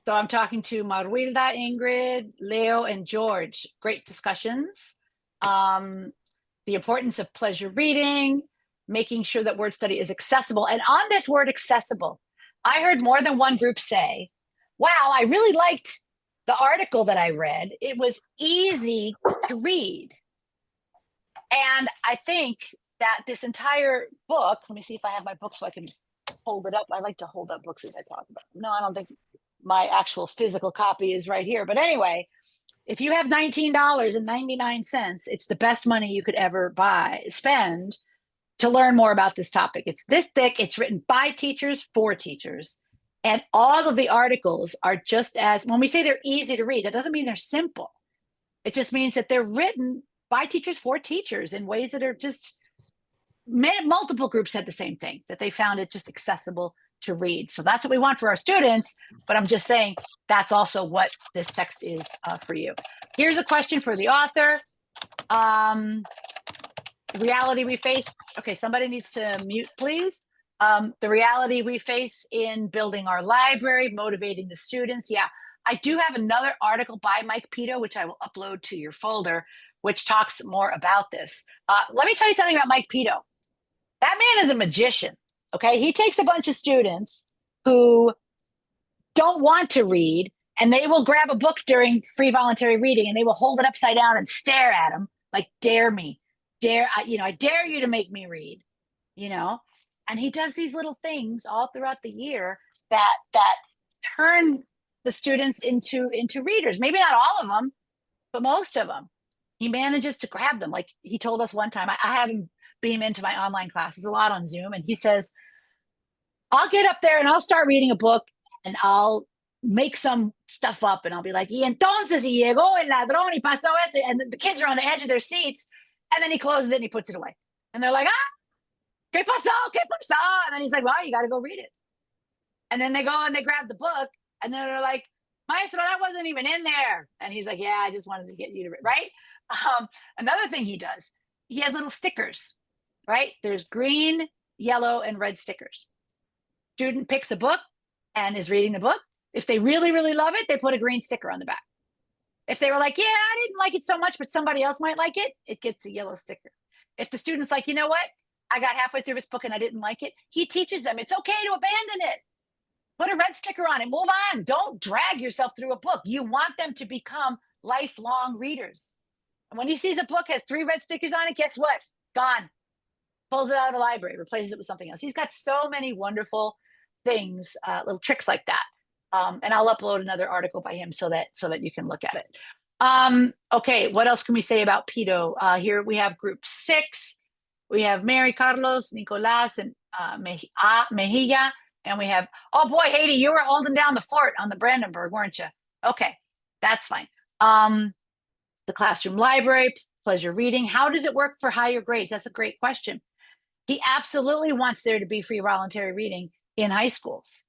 So I'm talking to Marwilda, Ingrid, Leo, and George. Great discussions. The importance of pleasure reading, making sure that word study is accessible. And on this word accessible, I heard more than one group say, wow, I really liked the article that I read. It was easy to read. And I think that this entire book, let me see if I have my book so I can hold it up. I like to hold up books as I talk about them. No, I don't think my actual physical copy is right here. But anyway, if you have $19.99, it's the best money you could ever spend to learn more about this topic. It's this thick. It's written by teachers for teachers. And all of the articles are just as, when we say they're easy to read, that doesn't mean they're simple. It just means that they're written by teachers for teachers in ways that are just, multiple groups said the same thing, that they found it just accessible to read. So that's what we want for our students, but I'm just saying that's also what this text is for you. Here's a question for the author. The reality we face, okay, somebody needs to mute, please. The reality we face in building our library, motivating the students. Yeah, I do have another article by Mike Pito, which I will upload to your folder, which talks more about this. Let me tell you something about Mike Pito. That man is a magician, okay? He takes a bunch of students who don't want to read, and they will grab a book during free voluntary reading, and they will hold it upside down and stare at him like, dare me, I dare you to make me read, And he does these little things all throughout the year that turn the students into readers. Maybe not all of them, but most of them. He manages to grab them. Like he told us one time, I have him beam into my online classes a lot on Zoom. And he says, I'll get up there and I'll start reading a book and I'll make some stuff up. And I'll be like, y entonces y llegó el ladrón y pasó eso. And the kids are on the edge of their seats. And then he closes it and he puts it away. And they're like, ¿qué pasó? ¿Qué pasó? And then he's like, well, you got to go read it. And then they go and they grab the book. And then they're like, Maestro, that wasn't even in there. And he's like, yeah, I just wanted to get you to read, right? Another thing he does, he has little stickers, right? There's green, yellow, and red stickers. Student picks a book and is reading the book. If they really, really love it, they put a green sticker on the back. If they were like, yeah, I didn't like it so much, but somebody else might like it, it gets a yellow sticker. If the student's like, you know what? I got halfway through this book and I didn't like it, he teaches them it's okay to abandon it. Put a red sticker on it, move on. Don't drag yourself through a book. You want them to become lifelong readers. And when he sees a book has 3 red stickers on it, guess what? Gone. Pulls it out of the library, replaces it with something else. He's got so many wonderful things, little tricks like that. And I'll upload another article by him so that you can look at it. Okay, what else can we say about Pito? Here we have group 6. We have Mary, Carlos, Nicolas, and Mejia. And we have, oh boy, Haiti, you were holding down the fort on the Brandenburg, weren't you? Okay, that's fine. The classroom library, pleasure reading. How does it work for higher grades? That's a great question. He absolutely wants there to be free voluntary reading in high schools,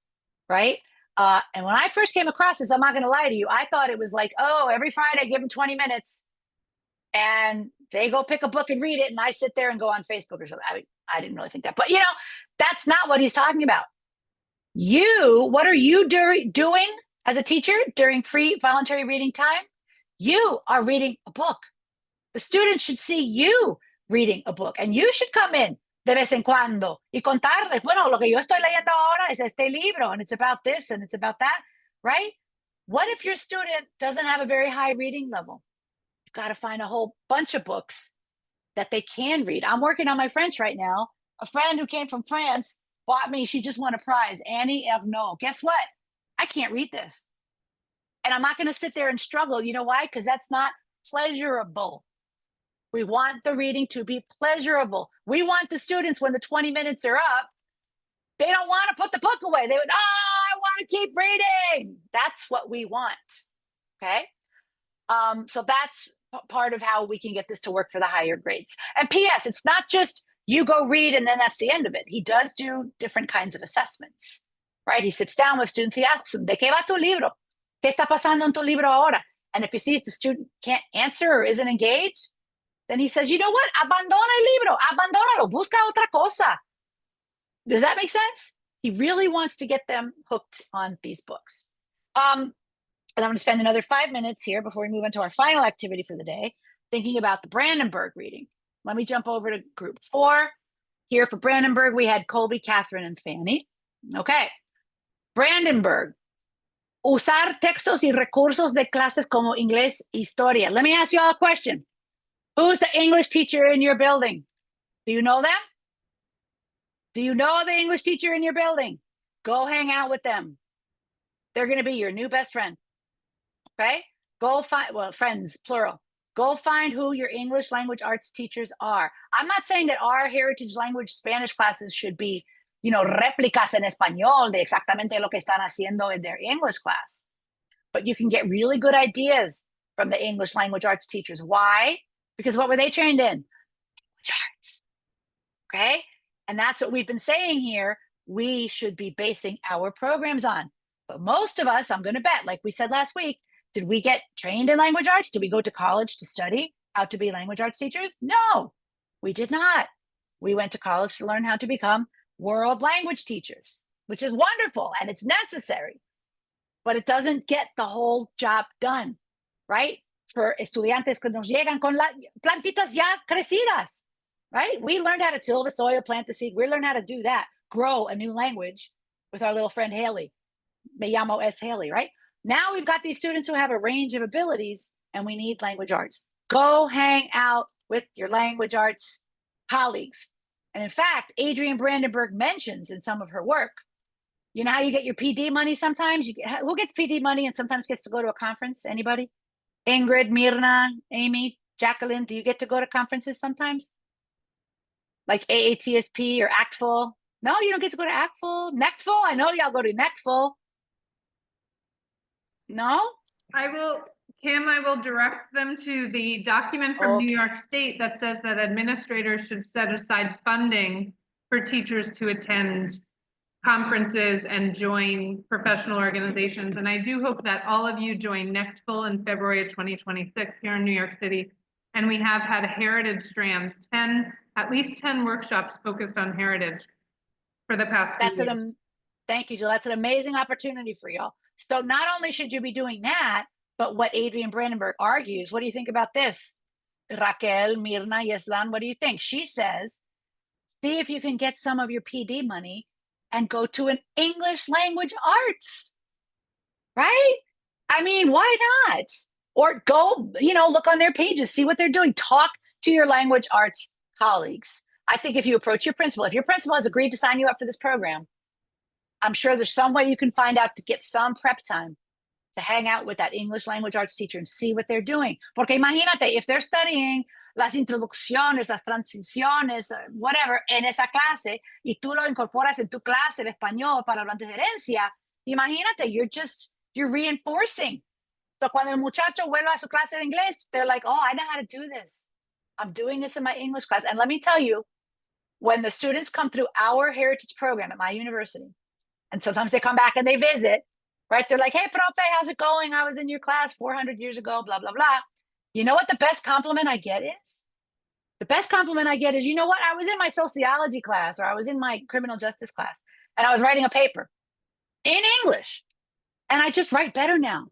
right? And when I first came across this, I'm not going to lie to you, I thought it was like, oh, every Friday, give them 20 minutes and they go pick a book and read it. And I sit there and go on Facebook or something. I didn't really think that, but that's not what he's talking about. What are you doing as a teacher during free voluntary reading time? You are reading a book. The students should see you reading a book, and you should come in de vez en cuando y contarles, bueno, lo que yo estoy leyendo ahora es este libro, and it's about this, and it's about that, right? What if your student doesn't have a very high reading level? You've got to find a whole bunch of books that they can read. I'm working on my French right now. A friend who came from France bought me, she just won a prize, Annie Ernaux. Guess what? I can't read this. And I'm not going to sit there and struggle. You know why? Because that's not pleasurable. We want the reading to be pleasurable. We want the students, when the 20 minutes are up, they don't want to put the book away. They would, I want to keep reading. That's what we want. Okay. So that's part of how we can get this to work for the higher grades. And P.S., it's not just you go read and then that's the end of it. He does do different kinds of assessments, right? He sits down with students. He asks them, ¿de qué va tu libro? ¿Qué está pasando en tu libro ahora? And if he sees the student can't answer or isn't engaged, then he says, you know what? Abandona el libro. Abandónalo. Busca otra cosa. Does that make sense? He really wants to get them hooked on these books. And I'm going to spend another 5 minutes here before we move into our final activity for the day, thinking about the Brandenburg reading. Let me jump over to group 4. Here for Brandenburg, we had Colby, Catherine, and Fanny. Okay. Brandenburg. Usar textos y recursos de clases como inglés, historia. Let me ask you all a question. Who's the English teacher in your building? Do you know them? Do you know the English teacher in your building? Go hang out with them. They're going to be your new best friend. Okay? Go find, well, friends, plural. Go find who your English language arts teachers are. I'm not saying that our heritage language Spanish classes should be, réplicas en español de exactamente lo que están haciendo in their English class. But you can get really good ideas from the English language arts teachers. Why? Because what were they trained in? Language arts. Okay? And that's what we've been saying here. We should be basing our programs on. But most of us, I'm going to bet, like we said last week, did we get trained in language arts? Did we go to college to study how to be language arts teachers? No, we did not. We went to college to learn how to become world language teachers, which is wonderful and it's necessary, but it doesn't get the whole job done, right? For estudiantes que nos llegan con plantitas ya crecidas, right? We learned how to till the soil, plant the seed. We learned how to do that, grow a new language with our little friend Haley. Me llamo es Haley, right? Now we've got these students who have a range of abilities and we need language arts. Go hang out with your language arts colleagues. And in fact, Adrienne Brandenburg mentions in some of her work, you know how you get your PD money sometimes? Who gets PD money and sometimes gets to go to a conference? Anybody? Ingrid, Mirna, Amy, Jacqueline, do you get to go to conferences sometimes? Like AATSP or ACTFul? No, you don't get to go to ACTFul. NECTFul? I know y'all go to NECTFul. No? Kim, I will direct them to the document from New York State that says that administrators should set aside funding for teachers to attend conferences and join professional organizations. And I do hope that all of you join NECTFul in February of 2026 here in New York City. And we have had heritage strands, at least 10 workshops focused on heritage for the past few years. Thank you, Jill. That's an amazing opportunity for y'all. So not only should you be doing that, but what Adrienne Brandenburg argues, what do you think about this? Raquel, Mirna, Yeslan, what do you think? She says, see if you can get some of your PD money and go to an English language arts, right? I mean, why not? Or go, look on their pages, see what they're doing. Talk to your language arts colleagues. I think if you approach your principal, if your principal has agreed to sign you up for this program, I'm sure there's some way you can find out to get some prep time to hang out with that English language arts teacher and see what they're doing. Porque imagínate, if they're studying las introducciones, las transiciones, whatever, en esa clase, y tú lo incorporas en tu clase de español para hablantes de herencia, imagínate, you're reinforcing. So cuando el muchacho vuelva a su clase de inglés, they're like, oh, I know how to do this. I'm doing this in my English class. And let me tell you, when the students come through our heritage program at my university, and sometimes they come back and they visit, right? They're like, hey, profe, how's it going? I was in your class 400 years ago, blah, blah, blah. You know what the best compliment I get is? The best compliment I get is, you know what? I was in my sociology class or I was in my criminal justice class and I was writing a paper in English and I just write better now.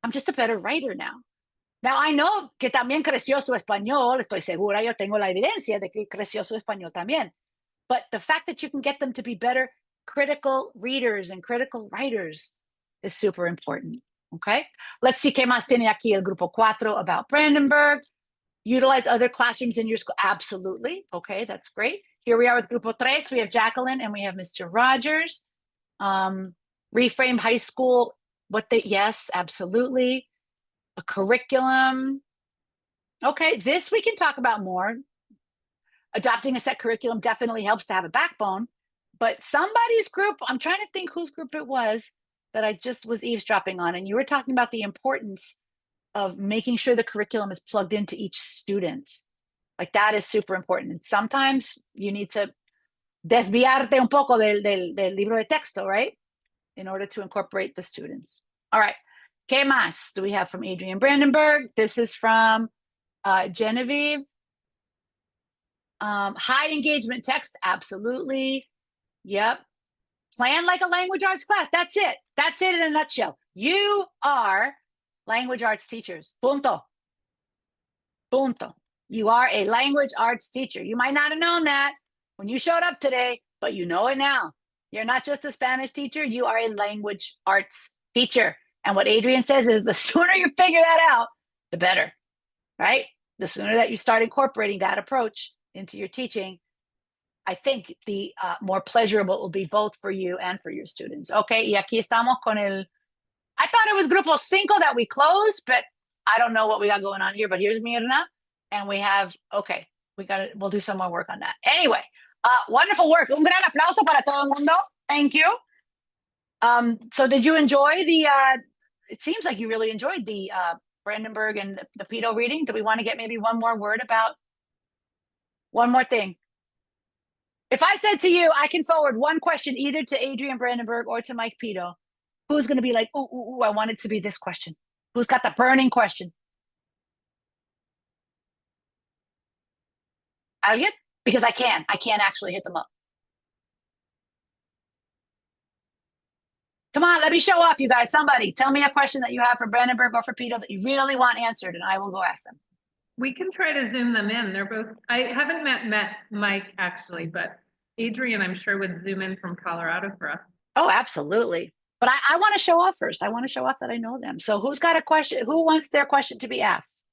I'm just a better writer now. Now, I know que también creció su español. Estoy segura, yo tengo la evidencia de que creció su español también. But the fact that you can get them to be better critical readers and critical writers is super important, okay? Let's see qué más tiene aquí el Grupo 4 about Brandenburg. Utilize other classrooms in your school. Absolutely, okay, that's great. Here we are with Grupo 3. We have Jacqueline and we have Mr. Rogers. Reframe high school, yes, absolutely. A curriculum. Okay, this we can talk about more. Adopting a set curriculum definitely helps to have a backbone, but somebody's group, I'm trying to think whose group it was that I just was eavesdropping on, and you were talking about the importance of making sure the curriculum is plugged into each student. Like that is super important. And sometimes you need to desviarte un poco del libro de texto, right? In order to incorporate the students. All right. ¿Qué más do we have from Adrienne Brandenburg? This is from Genevieve. High engagement text, absolutely. Yep. Plan like a language arts class. That's it. That's it in a nutshell. You are language arts teachers. Punto. Punto. You are a language arts teacher. You might not have known that when you showed up today, but you know it now. You're not just a Spanish teacher, you are a language arts teacher. And what Adrian says is the sooner you figure that out, the better, right? The sooner that you start incorporating that approach into your teaching, I think the more pleasurable it will be both for you and for your students. Okay, y aquí estamos con el, I thought it was Grupo 5 that we closed, but I don't know what we got going on here, but here's Mirna. And we have, okay, we'll do some more work on that. Anyway, wonderful work. Un gran aplauso para todo el mundo. Thank you. So did you enjoy the, it seems like you really enjoyed the Brandenburg and the Peto reading. Do we want to get maybe one more word about, one more thing? If I said to you, I can forward one question either to Adrian Brandenburg or to Mike Peto, who's going to be like, ooh, I want it to be this question. Who's got the burning question? Alguien? Because I can't actually hit them up. Come on, let me show off, you guys. Somebody tell me a question that you have for Brandenburg or for Peto that you really want answered, and I will go ask them. We can try to zoom them in. They're both, I haven't met Mike actually, but Adrian, I'm sure would zoom in from Colorado for us. Oh, absolutely. But I want to show off first. I want to show off that I know them. So who's got a question? Who wants their question to be asked?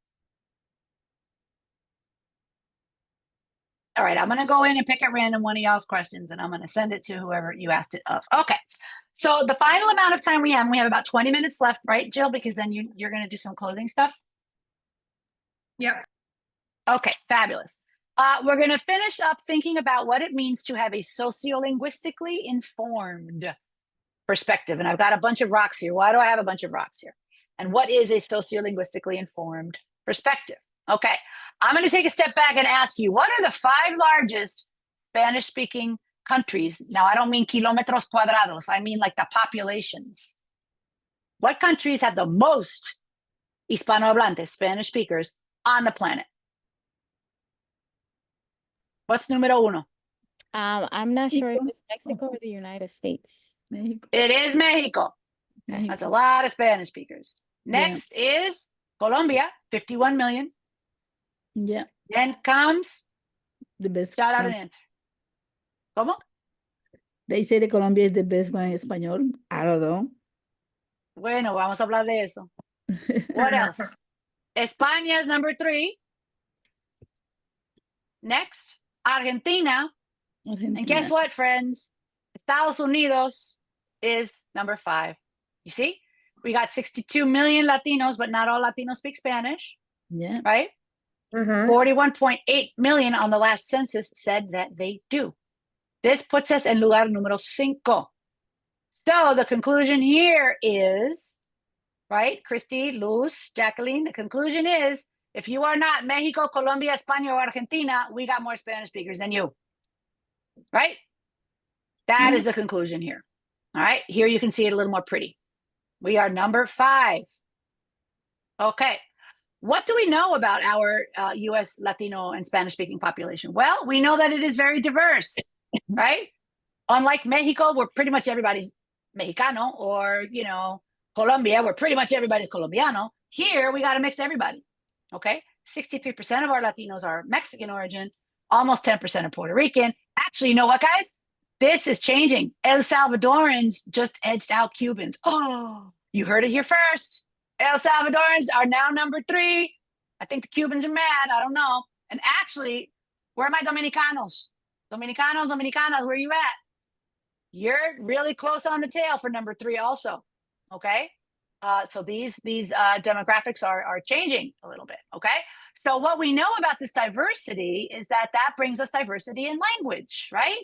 All right, I'm going to go in and pick at random one of y'all's questions, and I'm going to send it to whoever you asked it of. Okay, so the final amount of time we have about 20 minutes left, right, Jill? Because then you're going to do some closing stuff? Yep. Okay, fabulous. We're going to finish up thinking about what it means to have a sociolinguistically informed perspective. And I've got a bunch of rocks here. Why do I have a bunch of rocks here? And what is a sociolinguistically informed perspective? Okay, I'm going to take a step back and ask you, what are the 5 largest Spanish-speaking countries? Now, I don't mean kilometros cuadrados. I mean like the populations. What countries have the most Hispanohablantes, Spanish speakers, on the planet? What's numero uno? I'm not sure if it's Mexico or the United States. It is Mexico. That's a lot of Spanish speakers. Next is Colombia, 51 million. Yeah. Then comes the best. Shout out an answer. ¿Cómo? They say that Colombia is the best one in Español. I don't know. Bueno, vamos a hablar de eso. What else? España is number 3. Next, Argentina. And guess what, friends? Estados Unidos is number 5. You see? We got 62 million Latinos, but not all Latinos speak Spanish. Yeah. Right? 41.8 million on the last census said that they do. This puts us in lugar número 5. So the conclusion here is, right, Christy, Luz, Jacqueline, the conclusion is, if you are not Mexico, Colombia, España, or Argentina, we got more Spanish speakers than you. Right? That is the conclusion here. All right, here you can see it a little more pretty. We are number 5. Okay. What do we know about our U.S. Latino and Spanish-speaking population? Well, we know that it is very diverse, right? Unlike Mexico, where pretty much everybody's Mexicano, or, you know, Colombia, where pretty much everybody's Colombiano. Here, we got to mix everybody, okay? 63% of our Latinos are Mexican origin, almost 10% are Puerto Rican. Actually, you know what, guys? This is changing. El Salvadorans just edged out Cubans. Oh, you heard it here first. El Salvadorans are now number 3. I think the Cubans are mad. I don't know. And actually, where are my Dominicanos? Dominicanos, Dominicanas, where are you at? You're really close on the tail for number 3 also. Okay? So these demographics are changing a little bit. Okay? So what we know about this diversity is that brings us diversity in language, right?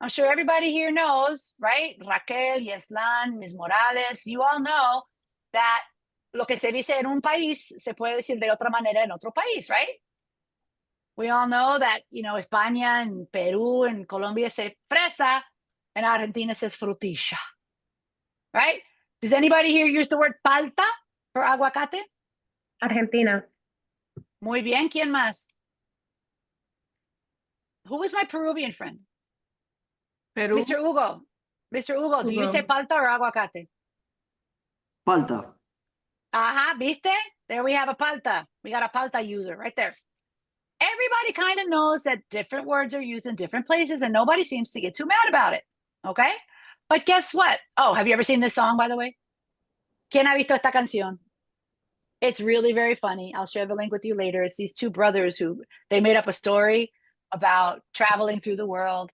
I'm sure everybody here knows, right? Raquel, Yeslan, Ms. Morales, you all know that lo que se dice en un país se puede decir de otra manera en otro país, right? We all know that, you know, España and Peru and Colombia say fresa, and Argentina says frutilla, right? Does anybody here use the word palta for aguacate? Argentina. Muy bien, ¿quién más? Who was my Peruvian friend? Peru. Mr. Hugo. Mr. Hugo, do you say Hugo. palta or aguacate? Palta. ¿Viste? There we have a palta. We got a palta user right there. Everybody kind of knows that different words are used in different places and nobody seems to get too mad about it. Okay? But guess what? Oh, have you ever seen this song, by the way? ¿Quién ha visto esta canción? It's really very funny. I'll share the link with you later. It's these two brothers who they made up a story about traveling through the world.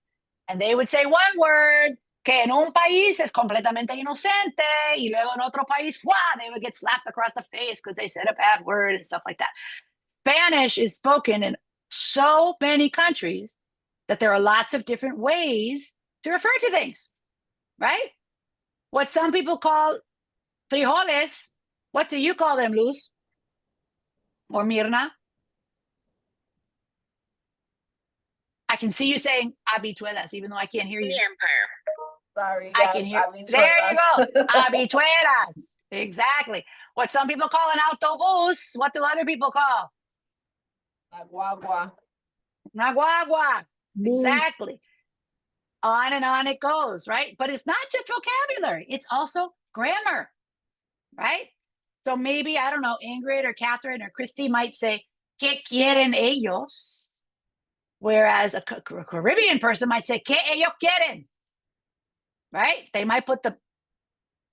And they would say one word que en un país es completamente inocente y luego en otro país, ¡fua! They would get slapped across the face because they said a bad word and stuff like that. Spanish is spoken in so many countries that there are lots of different ways to refer to things, right? What some people call frijoles, what do you call them, Luz? Or Mirna? I can see you saying habichuelas, even though I can't hear you. Sorry, I can hear. There you go. Habichuelas. Exactly. What some people call an autobús, what do other people call? A guagua. Una guagua. Exactly. On and on it goes, right? But it's not just vocabulary, it's also grammar, right? So maybe, I don't know, Ingrid or Catherine or Christy might say, ¿Qué quieren ellos? Whereas a Caribbean person might say, ¿Qué ellos quieren? Right? They might put the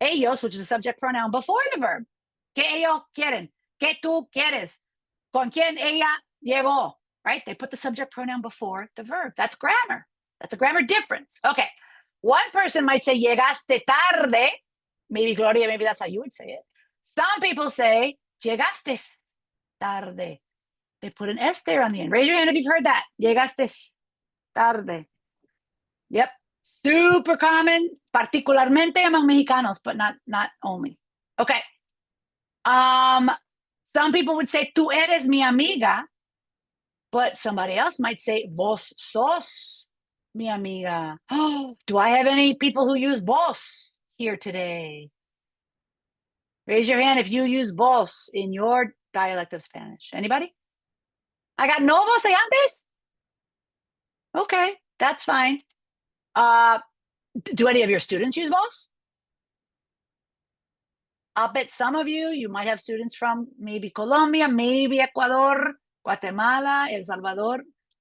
ellos, which is a subject pronoun, before the verb. ¿Qué ellos quieren? ¿Qué tú quieres? ¿Con quién ella llegó? Right? They put the subject pronoun before the verb. That's grammar. That's a grammar difference. Okay. One person might say, llegaste tarde. Maybe Gloria, maybe that's how you would say it. Some people say, llegaste tarde. They put an S there on the end. Raise your hand if you've heard that. Llegaste tarde. Yep. Super common, particularmente among Mexicanos, but not only. Okay. Some people would say, tú eres mi amiga, but somebody else might say, vos sos mi amiga. Oh, do I have any people who use vos here today? Raise your hand if you use vos in your dialect of Spanish. Anybody? I got no vos antes? Okay, that's fine. Do any of your students use vos? I'll bet some of you might have students from maybe Colombia, maybe Ecuador, Guatemala, El Salvador.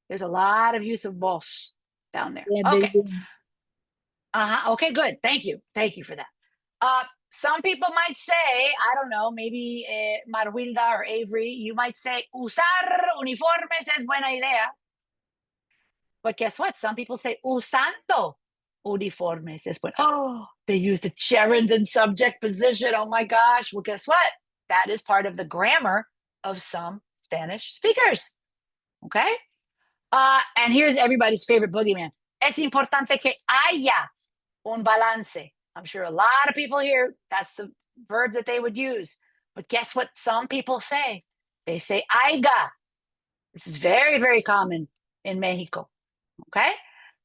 There's a lot of use of vos down there. Yeah, they Okay. do. Okay, good. Thank you. Thank you for that. Some people might say, I don't know, maybe Marwilda or Avery, you might say, usar uniformes es buena idea. But guess what? Some people say, usando uniformes es buena. Oh, they use the gerund and subject position. Oh my gosh. Well, guess what? That is part of the grammar of some Spanish speakers. Okay? And here's everybody's favorite boogeyman. Es importante que haya un balance. I'm sure a lot of people here, that's the verb that they would use. But guess what some people say? They say haiga. This is very, very common in Mexico. Okay?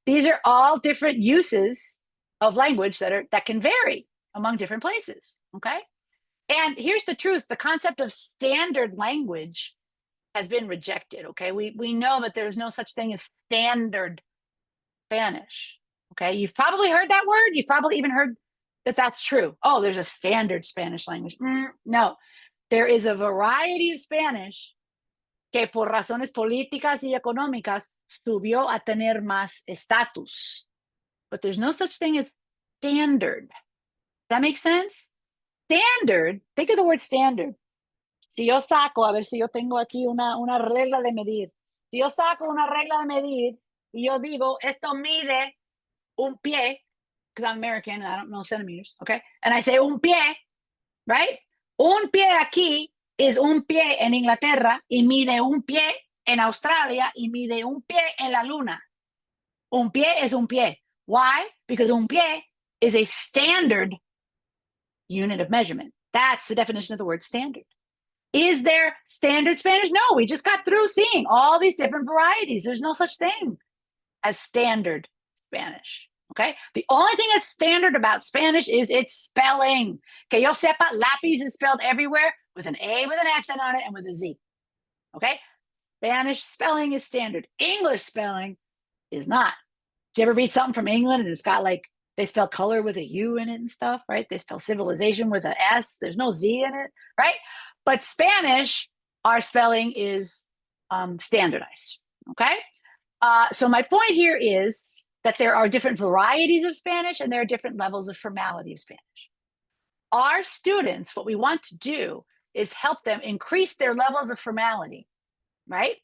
These are all different uses of language that can vary among different places. Okay? And here's the truth. The concept of standard language has been rejected. Okay? We know that there's no such thing as standard Spanish. Okay, you've probably heard that word. You've probably even heard that that's true. Oh, there's a standard Spanish language. No, there is a variety of Spanish que por razones políticas y económicas subió a tener más estatus. But there's no such thing as standard. Does that make sense? Standard, think of the word standard. Si yo saco, a ver si yo tengo aquí una regla de medir. Si yo saco una regla de medir y yo digo, esto mide un pie, because I'm American and I don't know centimeters, okay? And I say un pie, right? Un pie aquí is un pie en Inglaterra y mide un pie en Australia y mide un pie en la luna. Un pie is un pie. Why? Because un pie is a standard unit of measurement. That's the definition of the word standard. Is there standard Spanish? No, we just got through seeing all these different varieties. There's no such thing as standard Spanish. Okay. The only thing that's standard about Spanish is its spelling. Que yo sepa, lápiz is spelled everywhere with an A with an accent on it and with a Z. Okay. Spanish spelling is standard. English spelling is not. Did you ever read something from England and it's got like They spell color with a U in it and stuff, right? They spell civilization with an S. There's no Z in it, right? But Spanish, our spelling is standardized, okay? So my point here is that there are different varieties of Spanish and there are different levels of formality of Spanish. Our students, what we want to do is help them increase their levels of formality, right?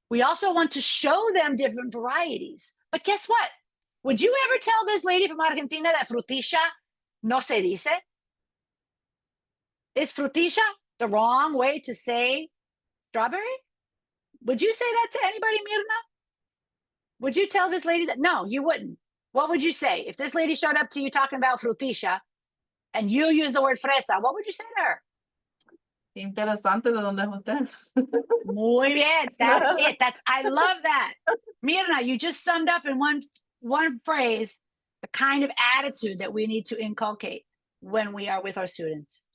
We also want to show them different varieties. But guess what? Would you ever tell this lady from Argentina that frutilla no se dice? Is frutilla the wrong way to say strawberry? Would you say that to anybody, Mirna? Would you tell this lady that? No, you wouldn't. What would you say? If this lady showed up to you talking about frutilla and you use the word fresa, what would you say to her? Interesante de dónde es usted. Muy bien. That's it. I love that. Mirna, you just summed up in one phrase the kind of attitude that we need to inculcate when we are with our students.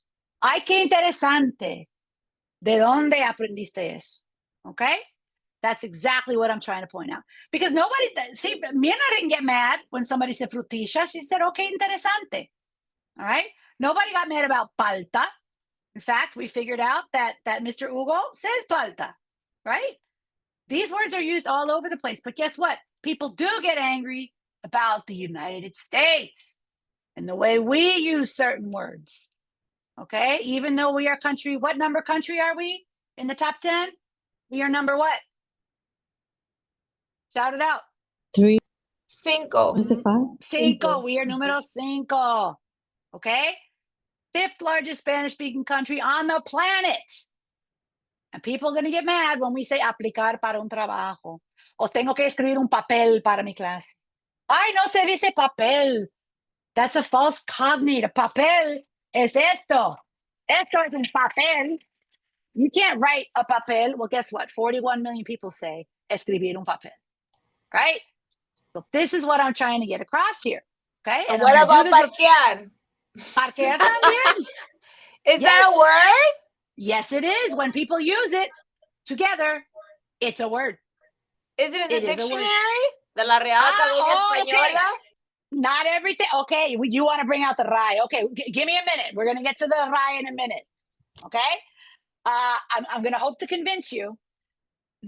Ay, qué interesante. ¿De dónde aprendiste eso? Okay? That's exactly what I'm trying to point out. Because see, Mirna didn't get mad when somebody said frutilla. She said, okay, interesante. All right? Nobody got mad about palta. In fact, we figured out that Mr. Hugo says palta, right? These words are used all over the place. But guess what? People do get angry about the United States and the way we use certain words. Okay? Even though we are country, what number country are we in the top 10? We are number what? Shout it out. 3. 5. Cinco. We are número 5. Okay? 5th largest Spanish-speaking country on the planet. And people are going to get mad when we say aplicar para un trabajo. O tengo que escribir un papel para mi clase. Ay, no se dice papel. That's a false cognate. Papel es esto. Esto es un papel. You can't write a papel. Well, guess what? 41 million people say escribir un papel. Right? So this is what I'm trying to get across here. Okay? And what about parquear? Parquear también. Is that a word? Yes, it is. When people use it together, it's a word. Is it in the dictionary? De la Real Academia Española? Okay. Not everything. Okay, you want to bring out the RAI. Okay, give me a minute. We're going to get to the RAI in a minute. Okay? I'm going to hope to convince you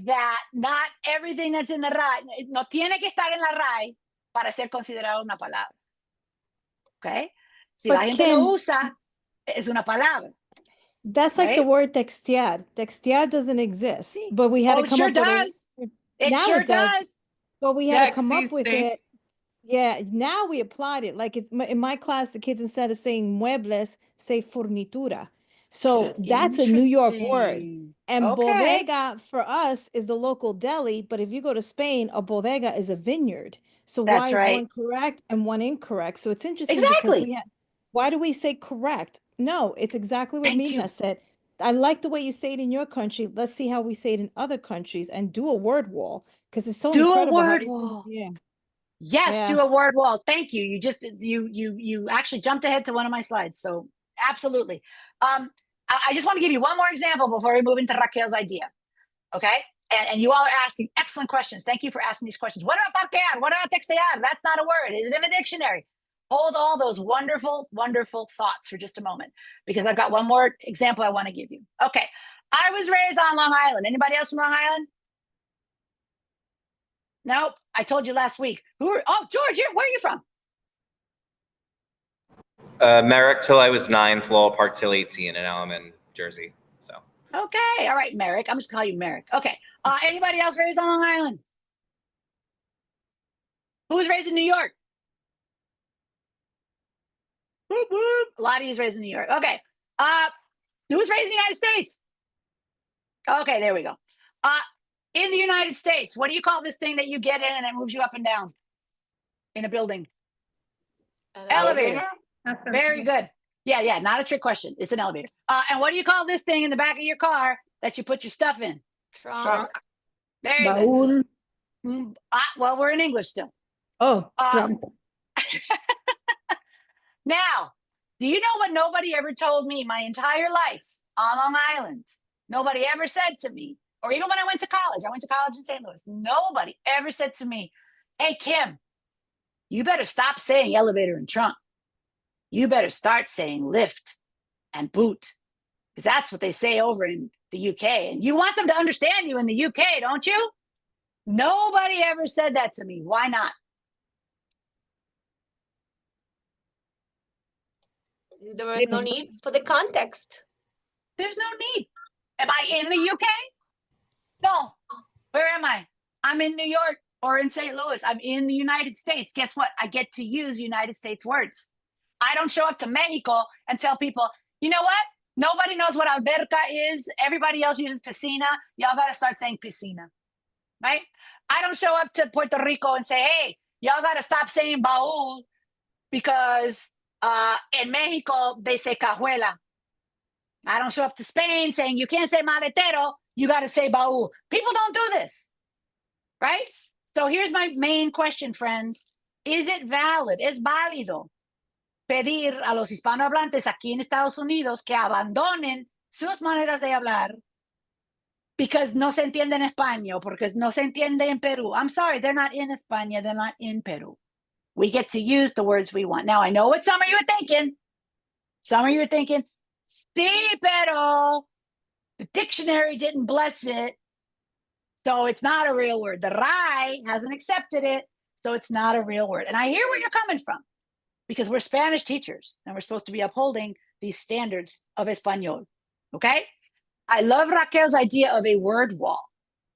that not everything that's in the RAI, no tiene que estar en la RAI para ser considerado una palabra. Okay? Si la gente lo usa, es una palabra. That's like the word textear. Textear doesn't exist, but we had to come up with it. It sure does. But we had to come up with it. Yeah, now we applied it. Like it's in my class, the kids, instead of saying muebles, say fornitura. So that's a New York word. And bodega for us is the local deli, but if you go to Spain, a bodega is a vineyard. So why is one correct and one incorrect? So it's interesting because why do we say correct? No, it's exactly what Mina said. I like the way you say it in your country. Let's see how we say it in other countries and do a word wall because it's so incredible. Do a word wall. Yeah. Yes, do a word wall. Thank you. You just you actually jumped ahead to one of my slides. So absolutely. I just want to give you one more example before we move into Raquel's idea. Okay. And you all are asking excellent questions. Thank you for asking these questions. What about parquear? What about textear? That's not a word. Is it in the dictionary? Hold all those wonderful, wonderful thoughts for just a moment, because I've got one more example I want to give you. Okay. I was raised on Long Island. Anybody else from Long Island? No, I told you last week. George, where are you from? Merrick till I was 9, Floral Park till 18, and now I'm in Jersey. So. Okay, all right, Merrick. I'm just gonna call you Merrick. Okay. Anybody else raised on Long Island? Who was raised in New York? Whoop, whoop. Lottie's raised in New York. Okay. Who was raised in the United States? Okay, there we go. In the United States, what do you call this thing that you get in and it moves you up and down in a building? Elevator. Very good. Yeah, not a trick question. It's an elevator. And what do you call this thing in the back of your car that you put your stuff in? Trunk. Very good. Well, we're in English still. Oh, trunk. Now, do you know what nobody ever told me my entire life on Long Island? Nobody ever said to me, or even when I went to college in St. Louis, nobody ever said to me, hey, Kim, You better stop saying elevator and trunk. You better start saying lift and boot, because that's what they say over in the UK. And you want them to understand you in the UK, don't you? Nobody ever said that to me. Why not? There was no need for the context. There's no need. Am I in the UK? No. Where am I? I'm in New York or in St. Louis. I'm in the United States. Guess what? I get to use United States words. I don't show up to Mexico and tell people, you know what? Nobody knows what alberca is. Everybody else uses piscina. Y'all got to start saying piscina, right? I don't show up to Puerto Rico and say, hey, y'all got to stop saying baúl because in Mexico, they say cajuela. I don't show up to Spain saying you can't say maletero, you got to say baúl. People don't do this, right? So here's my main question, friends. Is it valid? ¿Es válido pedir a los hispanohablantes aquí en Estados Unidos que abandonen sus maneras de hablar because no se entiende en España, porque no se entiende en Perú? I'm sorry, they're not in España, they're not in Peru. We get to use the words we want. Now, I know what some of you are thinking. Some of you are thinking, sí, pero the dictionary didn't bless it, so it's not a real word. The RAI hasn't accepted it, so it's not a real word. And I hear where you're coming from, because we're Spanish teachers, and we're supposed to be upholding these standards of Espanol, okay? I love Raquel's idea of a word wall,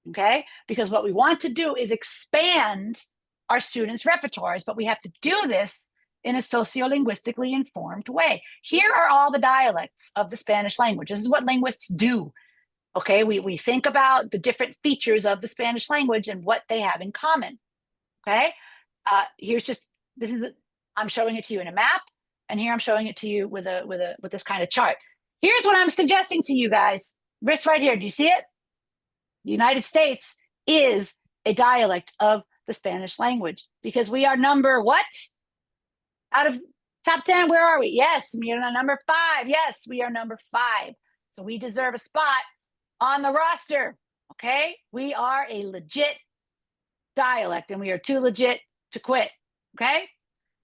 okay? Because what we want to do is expand our students' repertoires, but we have to do this in a sociolinguistically informed way. Here are all the dialects of the Spanish language. This is what linguists do, okay? We think about the different features of the Spanish language and what they have in common, okay? Here's just, I'm showing it to you in a map, and here I'm showing it to you with this kind of chart. Here's what I'm suggesting to you guys. This right here, do you see it? The United States is a dialect of the Spanish language because we are number what? Out of top 10, where are we? Yes, we are number 5. Yes, we are number 5. So we deserve a spot on the roster, okay? We are a legit dialect, and we are too legit to quit, okay?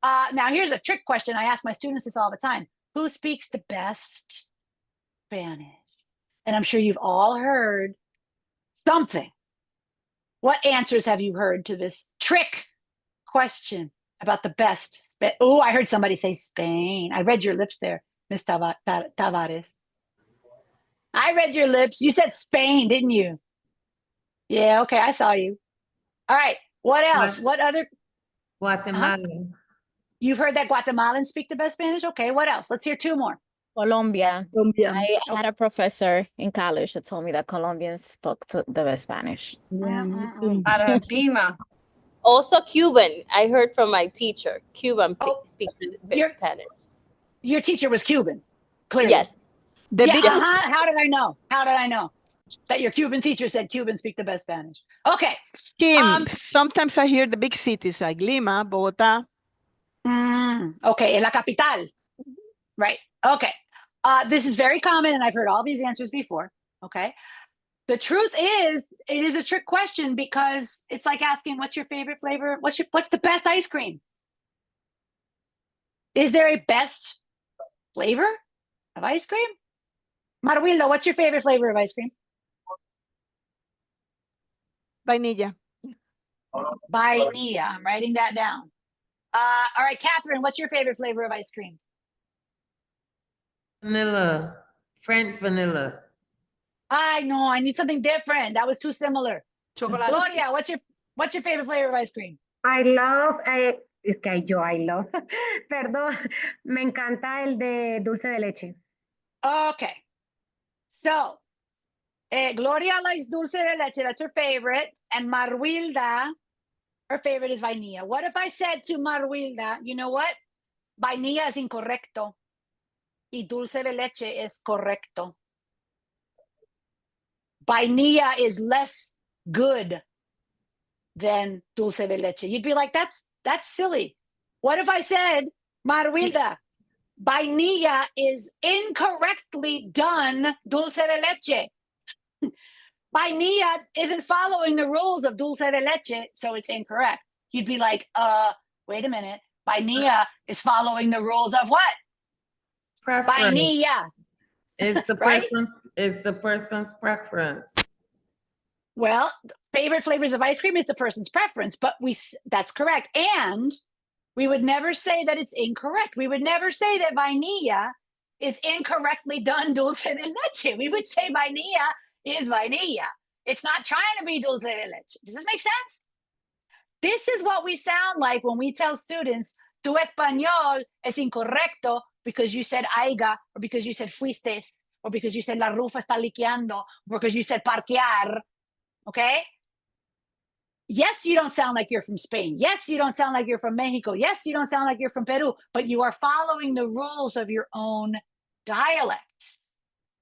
Now, here's a trick question. I ask my students this all the time. Who speaks the best Spanish? And I'm sure you've all heard something. What answers have you heard to this trick question about the best? Oh, I heard somebody say Spain. I read your lips there, Miss Tavares. I read your lips. You said Spain, didn't you? Yeah, okay, I saw you. All right, what else? What other? Guatemalan. You've heard that Guatemalans speak the best Spanish? Okay, what else? Let's hear 2 more. Colombia. I had a professor in college that told me that Colombians spoke the best Spanish. Argentina. Also Cuban. I heard from my teacher. Cuban speaks the best Spanish. Your teacher was Cuban, clearly. Yes. How did I know? How did I know? That your Cuban teacher said Cubans speak the best Spanish. Okay. Kim, sometimes I hear the big cities like Lima, Bogota. Okay, en la capital. Right. Okay. This is very common, and I've heard all these answers before. Okay. The truth is, it is a trick question because it's like asking, what's your favorite flavor? What's the best ice cream? Is there a best flavor of ice cream? Maruilda, what's your favorite flavor of ice cream? Vainilla. Vainilla. I'm writing that down. All right, Catherine, what's your favorite flavor of ice cream? Vanilla. French vanilla. I know, I need something different. That was too similar. Chocolate. Gloria, what's your favorite flavor of ice cream? I love, es que I love, perdón, me encanta el de dulce de leche. Okay. So, Gloria likes dulce de leche. That's her favorite. And Maruilda, her favorite is vainilla. What if I said to Maruilda, you know what? Vainilla es incorrecto. Y dulce de leche es correcto. Vainilla is less good than dulce de leche. You'd be like, that's silly. What if I said, Maruilda, vainilla is incorrectly done dulce de leche. Vainilla isn't following the rules of dulce de leche, so it's incorrect. You'd be like, Wait a minute. Vainilla is following the rules of what? Preference. Vainilla. It's the Right? person's preference. Well, favorite flavors of ice cream is the person's preference, but that's correct. And we would never say that it's incorrect. We would never say that vainilla is incorrectly done dulce de leche. We would say vainilla is vainilla. It's not trying to be dulce de leche. Does this make sense? This is what we sound like when we tell students, tu español es incorrecto because you said aiga, or because you said fuistes, or because you said la rufa está liqueando, or because you said parquear. Okay? Yes, you don't sound like you're from Spain. Yes, you don't sound like you're from Mexico. Yes, you don't sound like you're from Peru, but you are following the rules of your own dialect.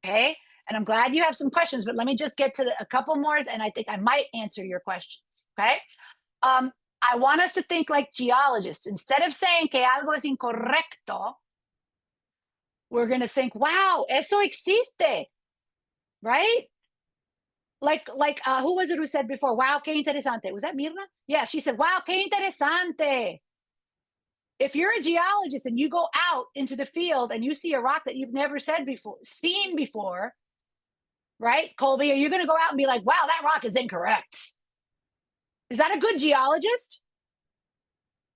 Okay? And I'm glad you have some questions, but let me just get to a couple more, and I think I might answer your questions. Okay? I want us to think like geologists. Instead of saying que algo es incorrecto, we're going to think, wow, eso existe. Right? Like who was it who said before, wow, qué interesante? Was that Mirna? Yeah, she said, wow, qué interesante. If you're a geologist and you go out into the field and you see a rock that you've never seen before, right, Colby, are you going to go out and be like, wow, that rock is incorrect? Is that a good geologist?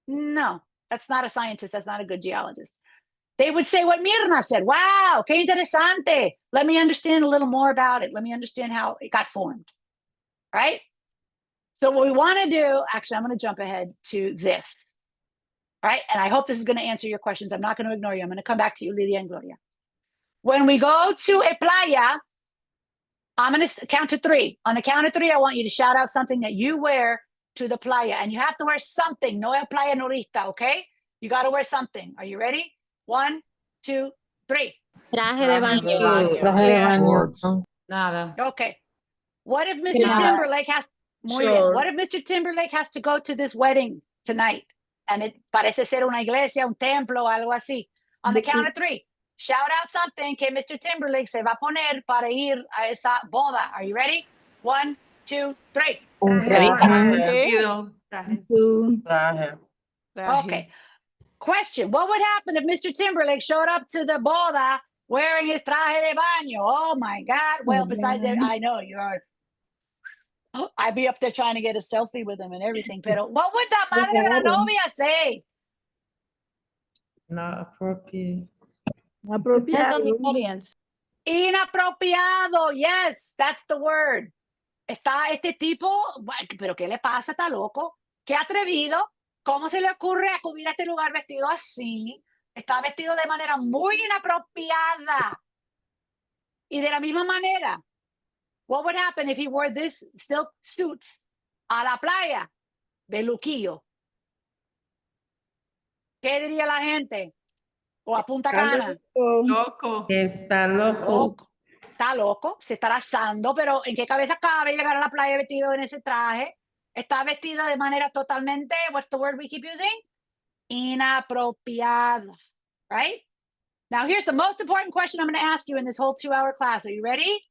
No, that's not a scientist. That's not a good geologist. They would say what Mirna said. Wow, qué interesante. Let me understand a little more about it. Let me understand how it got formed, right? So what we want to do, actually, I'm going to jump ahead to this, right? And I hope this is going to answer your questions. I'm not going to ignore you. I'm going to come back to you, Lidia and Gloria. When we go to a playa, I'm going to count to 3. On the count of 3, I want you to shout out something that you wear to the playa. And you have to wear something. No es playa nudista, okay? You got to wear something. Are you ready? 1, 2, 3. Traje de baño. Traje de baño. Nada. Okay. What if Mr. Nada. Timberlake has muy bien. What if Mr. Timberlake has to go to this wedding tonight? And it parece ser una iglesia, un templo, algo así. On the count of 3, shout out something que Mr. Timberlake se va a poner para ir a esa boda. Are you ready? 1, 2, 3. Traje. Okay. Question. What would happen if Mr. Timberlake showed up to the boda wearing his traje de baño? Oh my God. Well, besides that, I know you're. I'd be up there trying to get a selfie with him and everything. Pero what would la madre de la novia say? Not appropriate. Depends on the audience. Inapropiado. Yes, that's the word. Está este tipo, pero ¿qué le pasa? Está loco. Qué atrevido. ¿Cómo se le ocurre acudir a este lugar vestido así? Está vestido de manera muy inapropiada. Y de la misma manera, what would happen if he wore this silk suit a la playa de Luquillo? ¿Qué diría la gente? O a Punta Cana. Loco. Está loco. Está loco, se está asando, pero ¿en qué cabeza cabe llegar a la playa vestido en ese traje? Está vestido de manera totalmente, what's the word we keep using? Inapropiada, right? Now here's the most important question I'm going to ask you in this whole 2-hour class. Are you ready?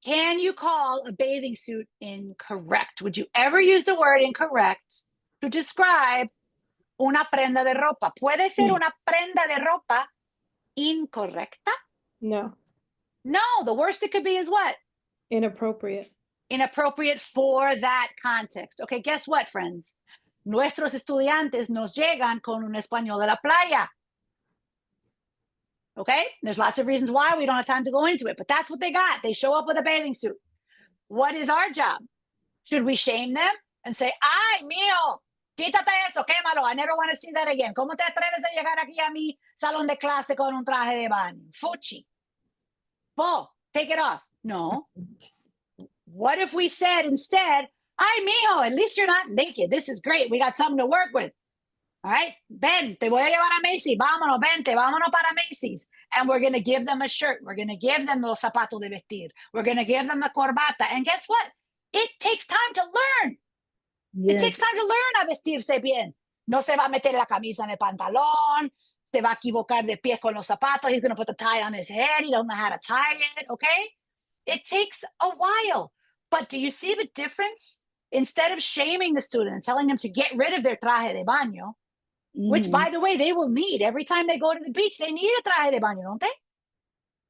Can you call a bathing suit incorrect? Would you ever use the word incorrect to describe una prenda de ropa? ¿Puede ser una prenda de ropa incorrecta? No. No, the worst it could be is what? Inappropriate. Inappropriate for that context. Okay, guess what, friends? Nuestros estudiantes nos llegan con un español de la playa. Okay, there's lots of reasons why we don't have time to go into it, but that's what they got. They show up with a bathing suit. What is our job? Should we shame them and say, ay, mío, quítate eso, quémalo, I never want to see that again. ¿Cómo te atreves a llegar aquí a mi salón de clase con un traje de baño? Fuchi. Po, take it off. No. What if we said instead, ay, mijo, at least you're not naked. This is great. We got something to work with. All right, ven, te voy a llevar a Macy's. Vámonos, vente, vámonos para Macy's. And we're going to give them a shirt. We're going to give them los zapatos de vestir. We're going to give them the corbata. And guess what? It takes time to learn. Yes. It takes time to learn a vestirse bien. No se va a meter la camisa en el pantalón. Se va a equivocar de pies con los zapatos. He's going to put the tie on his head. He don't know how to tie it, okay? It takes a while. But do you see the difference instead of shaming the student and telling them to get rid of their traje de baño, which by the way, they will need every time they go to the beach, they need a traje de baño, don't they?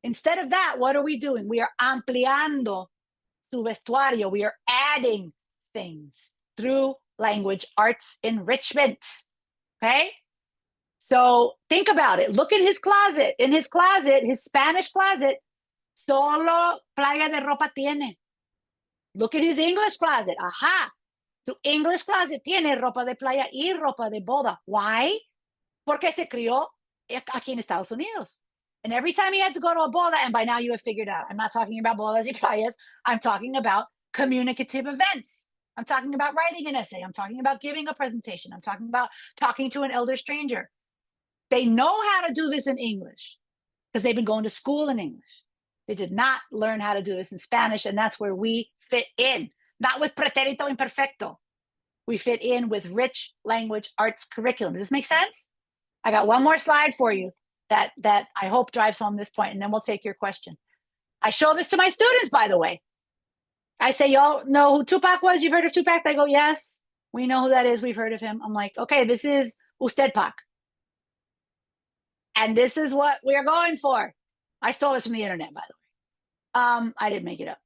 Instead of that, what are we doing? We are ampliando su vestuario. We are adding things through language arts enrichment. Okay? So think about it. Look in his closet. In his closet, his Spanish closet, solo playa de ropa tiene. Look at his English closet. Ajá. Su English closet tiene ropa de playa y ropa de boda. Why? Porque se crió aquí en Estados Unidos. And every time he had to go to a boda, and by now you have figured out, I'm not talking about bodas y playas. I'm talking about communicative events. I'm talking about writing an essay. I'm talking about giving a presentation. I'm talking about talking to an elder stranger. They know how to do this in English because they've been going to school in English. They did not learn how to do this in Spanish, and that's where we fit in, not with pretérito imperfecto. We fit in with rich language arts curriculum. Does this make sense? I got one more slide for you that I hope drives home this point, and then we'll take your question. I show this to my students, by the way. I say, y'all know who Tupac was? You've heard of Tupac? They go, yes, we know who that is. We've heard of him. I'm like, okay, this is usted Pac. And this is what we're going for. I stole this from the internet, by the way. I didn't make it up.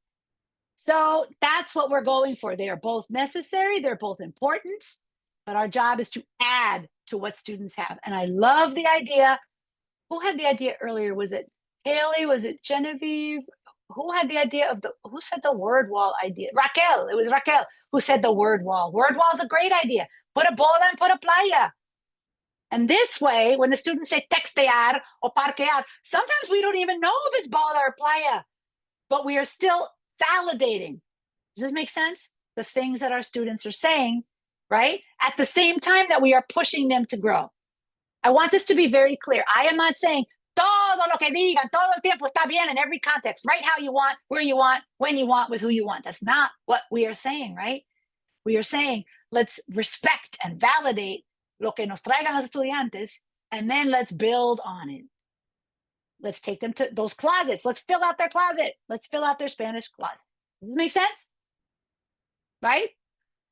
So that's what we're going for. They are both necessary. They're both important, but our job is to add to what students have. And I love the idea. Who had the idea earlier? Was it Haley? Was it Genevieve? Who had the idea of who said the word wall idea? Raquel. It was Raquel who said the word wall. Word wall is a great idea. Put a boda and put a playa. And this way, when the students say textear or parquear, sometimes we don't even know if it's boda or playa, but we are still validating. Does this make sense? The things that our students are saying, right? At the same time that we are pushing them to grow. I want this to be very clear. I am not saying todo lo que digan, todo el tiempo está bien in every context. Write how you want, where you want, when you want, with who you want. That's not what we are saying, right? We are saying, let's respect and validate lo que nos traigan los estudiantes, and then let's build on it. Let's take them to those closets. Let's fill out their closet. Let's fill out their Spanish closet. Does this make sense? Right?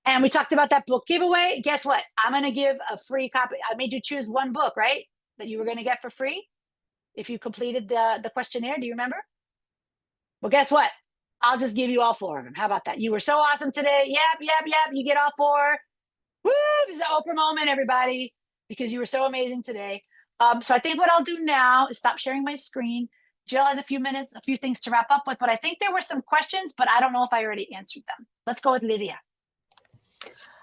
And we talked about that book giveaway. Guess what? I'm going to give a free copy. I made you choose one book, right? That you were going to get for free if you completed the questionnaire. Do you remember? Well, guess what? I'll just give you all 4 of them. How about that? You were so awesome today. Yep. You get all 4. Woo! This is an Oprah moment, everybody, because you were so amazing today. So I think what I'll do now is stop sharing my screen. Jill has a few things to wrap up with, but I think there were some questions, but I don't know if I already answered them. Let's go with Lydia.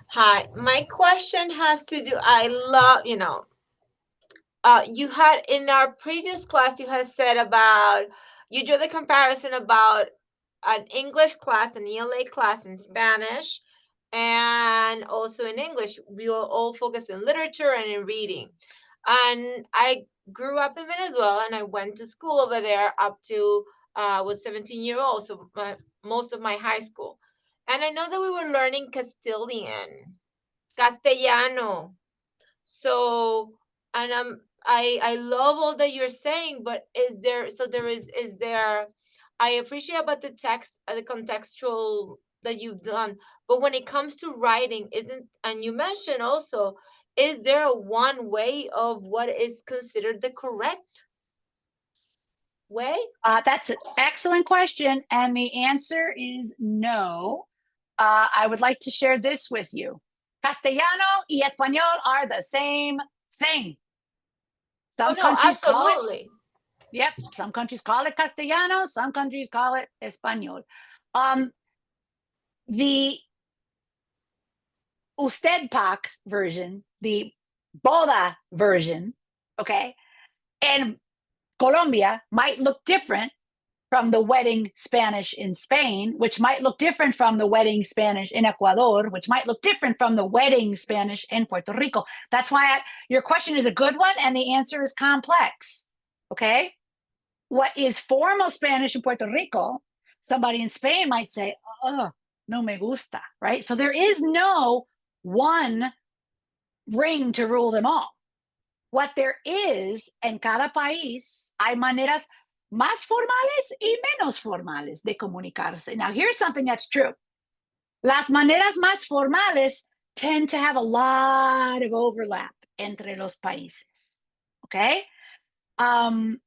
Hi, my question has to do, I love, you had in our previous class, you had said about, you drew the comparison about an English class, an ELA class in Spanish, and also in English. We will all focus in literature and in reading. And I grew up in Venezuela, and I went to school over there up to was 17 years old, so most of my high school. And I know that we were learning Castilian, Castellano. So, and I love all that you're saying, but is there, I appreciate about the text, the contextual that you've done, but when it comes to writing, and you mentioned also, is there a one way of what is considered the correct way? That's an excellent question. And the answer is no. I would like to share this with you. Castellano y Español are the same thing. Some countries call it. Yep. Some countries call it Castellano. Some countries call it Español. The usted Pac version, the boda version, okay, and Colombia might look different from the wedding Spanish in Spain, which might look different from the wedding Spanish in Ecuador, which might look different from the wedding Spanish in Puerto Rico. That's why your question is a good one, and the answer is complex, okay? What is formal Spanish in Puerto Rico, somebody in Spain might say, oh, no me gusta, right? So there is no one ring to rule them all. What there is, en cada país, hay maneras más formales y menos formales de comunicarse. Now, here's something that's true. Las maneras más formales tend to have a lot of overlap entre los países. Okay?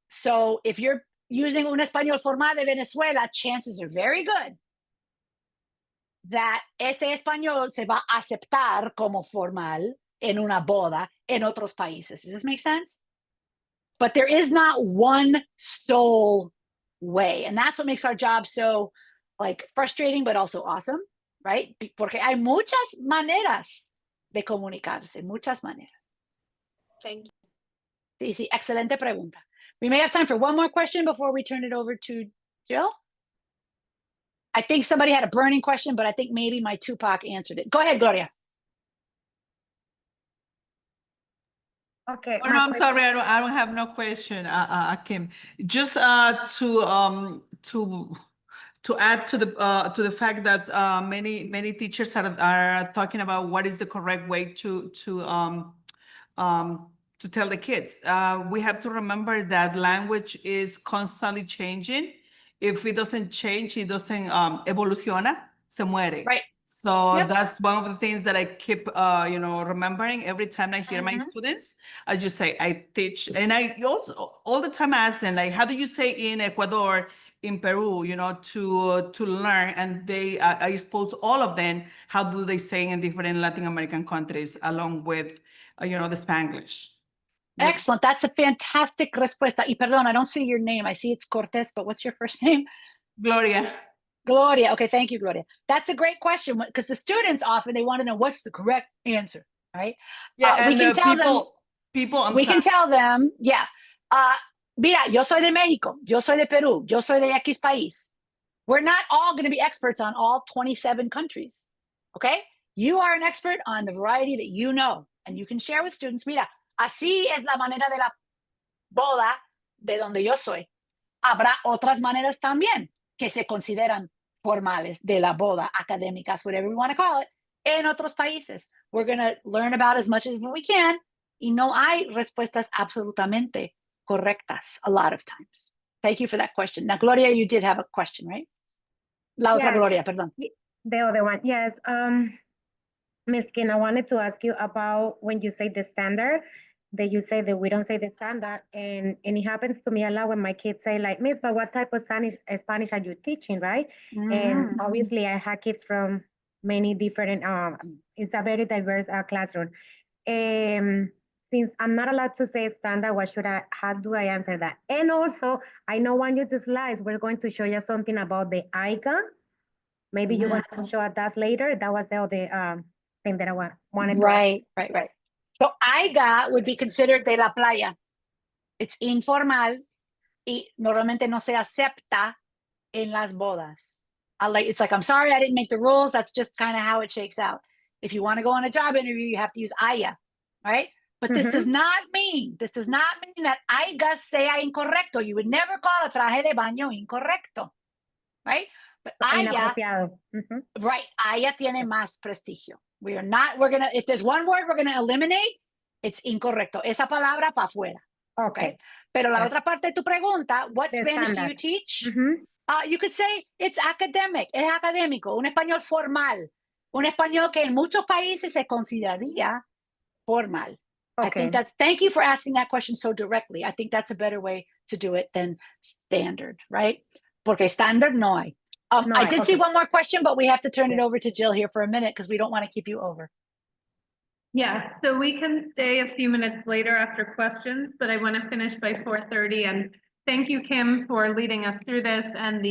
So if you're using un español formal de Venezuela, chances are very good that ese español se va a aceptar como formal en una boda en otros países. Does this make sense? But there is not one sole way. And that's what makes our job so like frustrating, but also awesome, right? Porque hay muchas maneras de comunicarse, muchas maneras. Thank you. Sí, sí, excelente pregunta. We may have time for one more question before we turn it over to Jill. I think somebody had a burning question, but I think maybe my Tupac answered it. Go ahead, Gloria. Okay. Oh, no, I'm sorry. I don't have no question, Kim. Just to add to the fact that many teachers are talking about what is the correct way to tell the kids. We have to remember that language is constantly changing. If it doesn't change, it doesn't evoluciona, se muere. Right. So Yep. that's one of the things that I keep, remembering every time I hear my students. As you say, I teach, and I also all the time ask them, like, how do you say in Ecuador, in Peru, to learn? And I expose all of them. How do they say in different Latin American countries, along with, the Spanglish? Excellent. That's a fantastic respuesta. Y perdón, I don't see your name. I see it's Cortez, but what's your first name? Gloria. Gloria. Okay, thank you, Gloria. That's a great question because the students often they want to know what's the correct answer, right? Yeah, We and can tell people. them. We can tell them. Yeah. Mira, yo soy de México. Yo soy de Perú. Yo soy de X país. We're not all going to be experts on all 27 countries. Okay, you are an expert on the variety that you know, and you can share with students. Mira, así es la manera de la boda de donde yo soy. Habrá otras maneras también que se consideran formales de la boda, académicas, whatever we want to call it, en otros países. We're going to learn about as much as we can, y no hay respuestas absolutamente correctas a lot of times. Thank you for that question. Now, Gloria, you did have a question, right? La otra Yes. Gloria, perdón. The other one, yes. Ms. Kin, I wanted to ask you about when you say the standard, that you say that we don't say the standard, and it happens to me a lot when my kids say like, Miss, but what type of Spanish are you teaching, right? And obviously I have kids from many different, it's a very diverse classroom. Since I'm not allowed to say standard, how do I answer that? And also, I know one of the slides, we're going to show you something about the IGA. Maybe you want to show us that later. That was the other thing that I wanted to ask. Right. So AIGA would be considered de la playa. It's informal y normalmente no se acepta en las bodas. It's like, I'm sorry, I didn't make the rules. That's just kind of how it shakes out. If you want to go on a job interview, you have to use AIGA, right? But this does not mean that AIGA sea incorrecto. You would never call a traje de baño incorrecto, right? But AIGA, right, AIGA tiene más prestigio. If there's one word we're gonna eliminate, it's incorrecto. Esa palabra para afuera. Okay. Pero la otra parte de tu pregunta, what Spanish do you teach? You could say it's academic, es académico, un español formal, un español que en muchos países se consideraría formal. Okay. Thank you for asking that question so directly. I think that's a better way to do it than standard, right? Porque standard no hay. I did see one more question, but we have to turn it over to Jill here for a minute because we don't want to keep you over. Yeah, so we can stay a few minutes later after questions, but I want to finish by 4:30. And thank you, Kim, for leading us through this and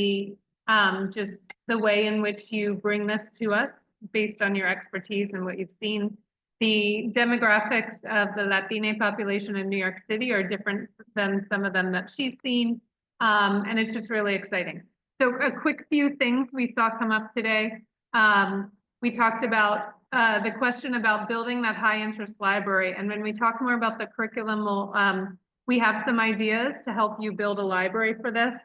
just the way in which you bring this to us based on your expertise and what you've seen. The demographics of the Latina population in New York City are different than some of them that she's seen. And it's just really exciting. So a quick few things we saw come up today. We talked about the question about building that high interest library. And when we talk more about the curriculum, we have some ideas to help you build a library for this.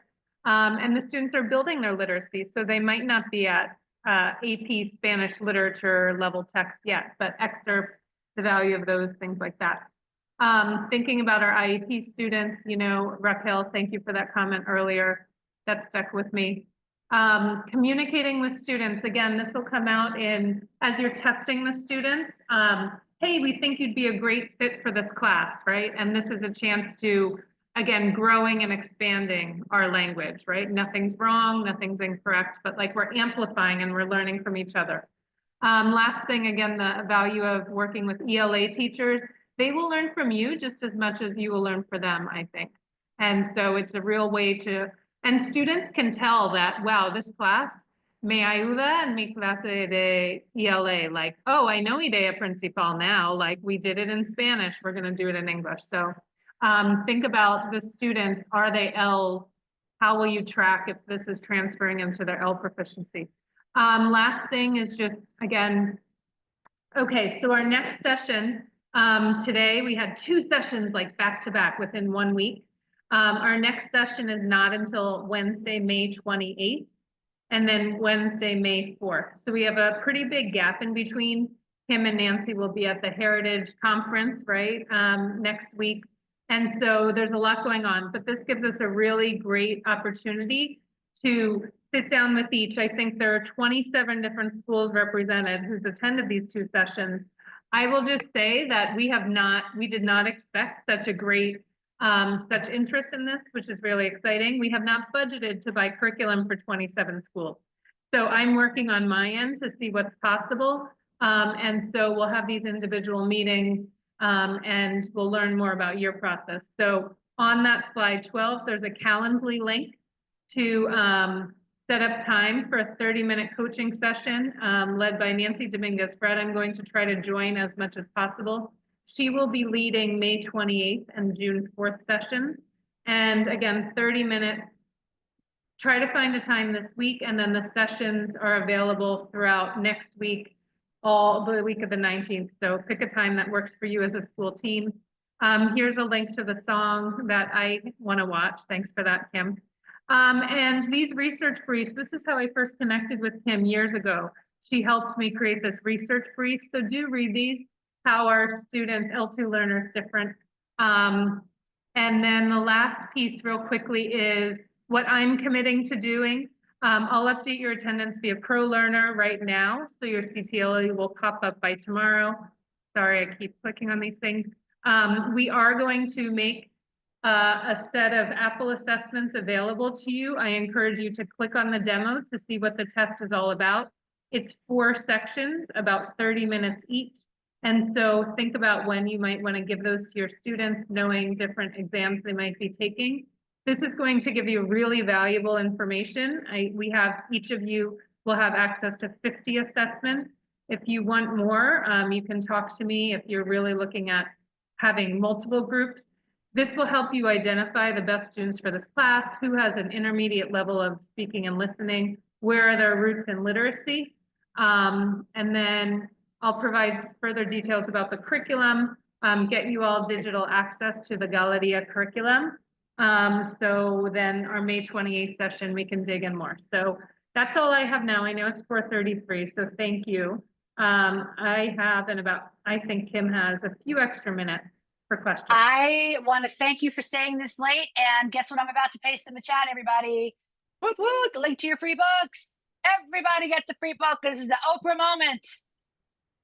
And the students are building their literacy, so they might not be at AP Spanish literature level text yet, but excerpts, the value of those, things like that. Thinking about our IEP students, Raquel, thank you for that comment earlier. That stuck with me. Communicating with students, again, this will come out as you're testing the students. Hey, we think you'd be a great fit for this class, right? And this is a chance to, again, growing and expanding our language, right? Nothing's wrong, nothing's incorrect, but like we're amplifying and we're learning from each other. Last thing, again, the value of working with ELA teachers, they will learn from you just as much as you will learn from them, I think. And so it's a real way and students can tell that, wow, this class me ayuda en mi clase de ELA. Like, oh, I know idea principal now. Like, we did it in Spanish. We're going to do it in English. So think about the students. Are they L's? How will you track if this is transferring into their L proficiency? Last thing is just, again, okay, so our next session, today we had 2 sessions like back to back within 1 week. Our next session is not until Wednesday, May 28th, and then Wednesday, May 4th. So we have a pretty big gap in between. Kim and Nancy will be at the Heritage Conference, right, next week. And so there's a lot going on, but this gives us a really great opportunity to sit down with each. I think there are 27 different schools represented who's attended these 2 sessions. I will just say that we did not expect such a great such interest in this, which is really exciting. We have not budgeted to buy curriculum for 27 schools. So I'm working on my end to see what's possible. And so we'll have these individual meetings and we'll learn more about your process. So on that slide 12, there's a Calendly link to set up time for a 30-minute coaching session led by Nancy Dominguez-Fred. I'm going to try to join as much as possible. She will be leading May 28th and June 4th sessions. And again, 30 minutes. Try to find a time this week, and then the sessions are available throughout next week, all the week of the 19th. So pick a time that works for you as a school team. Here's a link to the song that I want to watch. Thanks for that, Kim. And these research briefs, this is how I first connected with Kim years ago. She helped me create this research brief. So do read these. How are students, L2 learners, different? And then the last piece real quickly is what I'm committing to doing. I'll update your attendance via ProLearner right now. So your CTLE will pop up by tomorrow. Sorry, I keep clicking on these things. We are going to make a set of Apple assessments available to you. I encourage you to click on the demo to see what the test is all about. It's 4 sections, about 30 minutes each. And so think about when you might want to give those to your students, knowing different exams they might be taking. This is going to give you really valuable information. Each of you will have access to 50 assessments. If you want more, you can talk to me if you're really looking at having multiple groups. This will help you identify the best students for this class, who has an intermediate level of speaking and listening, where are their roots in literacy, and then I'll provide further details about the curriculum, get you all digital access to the Galeria curriculum. So then our May 28th session, we can dig in more. So that's all I have now. I know it's 4:33, so thank you. I think Kim has a few extra minutes for questions. I want to thank you for staying this late. And guess what I'm about to paste in the chat, everybody? Woot woot, the link to your free books. Everybody gets a free book. This is the Oprah moment.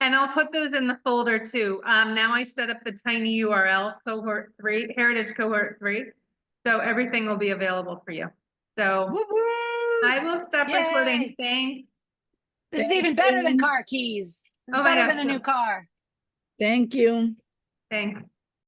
And I'll put those in the folder too. Now I set up the tiny URL, cohort 3, Heritage Cohort 3. So everything will be available for you. So I will stop recording. Thanks. This is even better than car keys. It's Oh my better gosh, than a new car. Thank you. Thanks.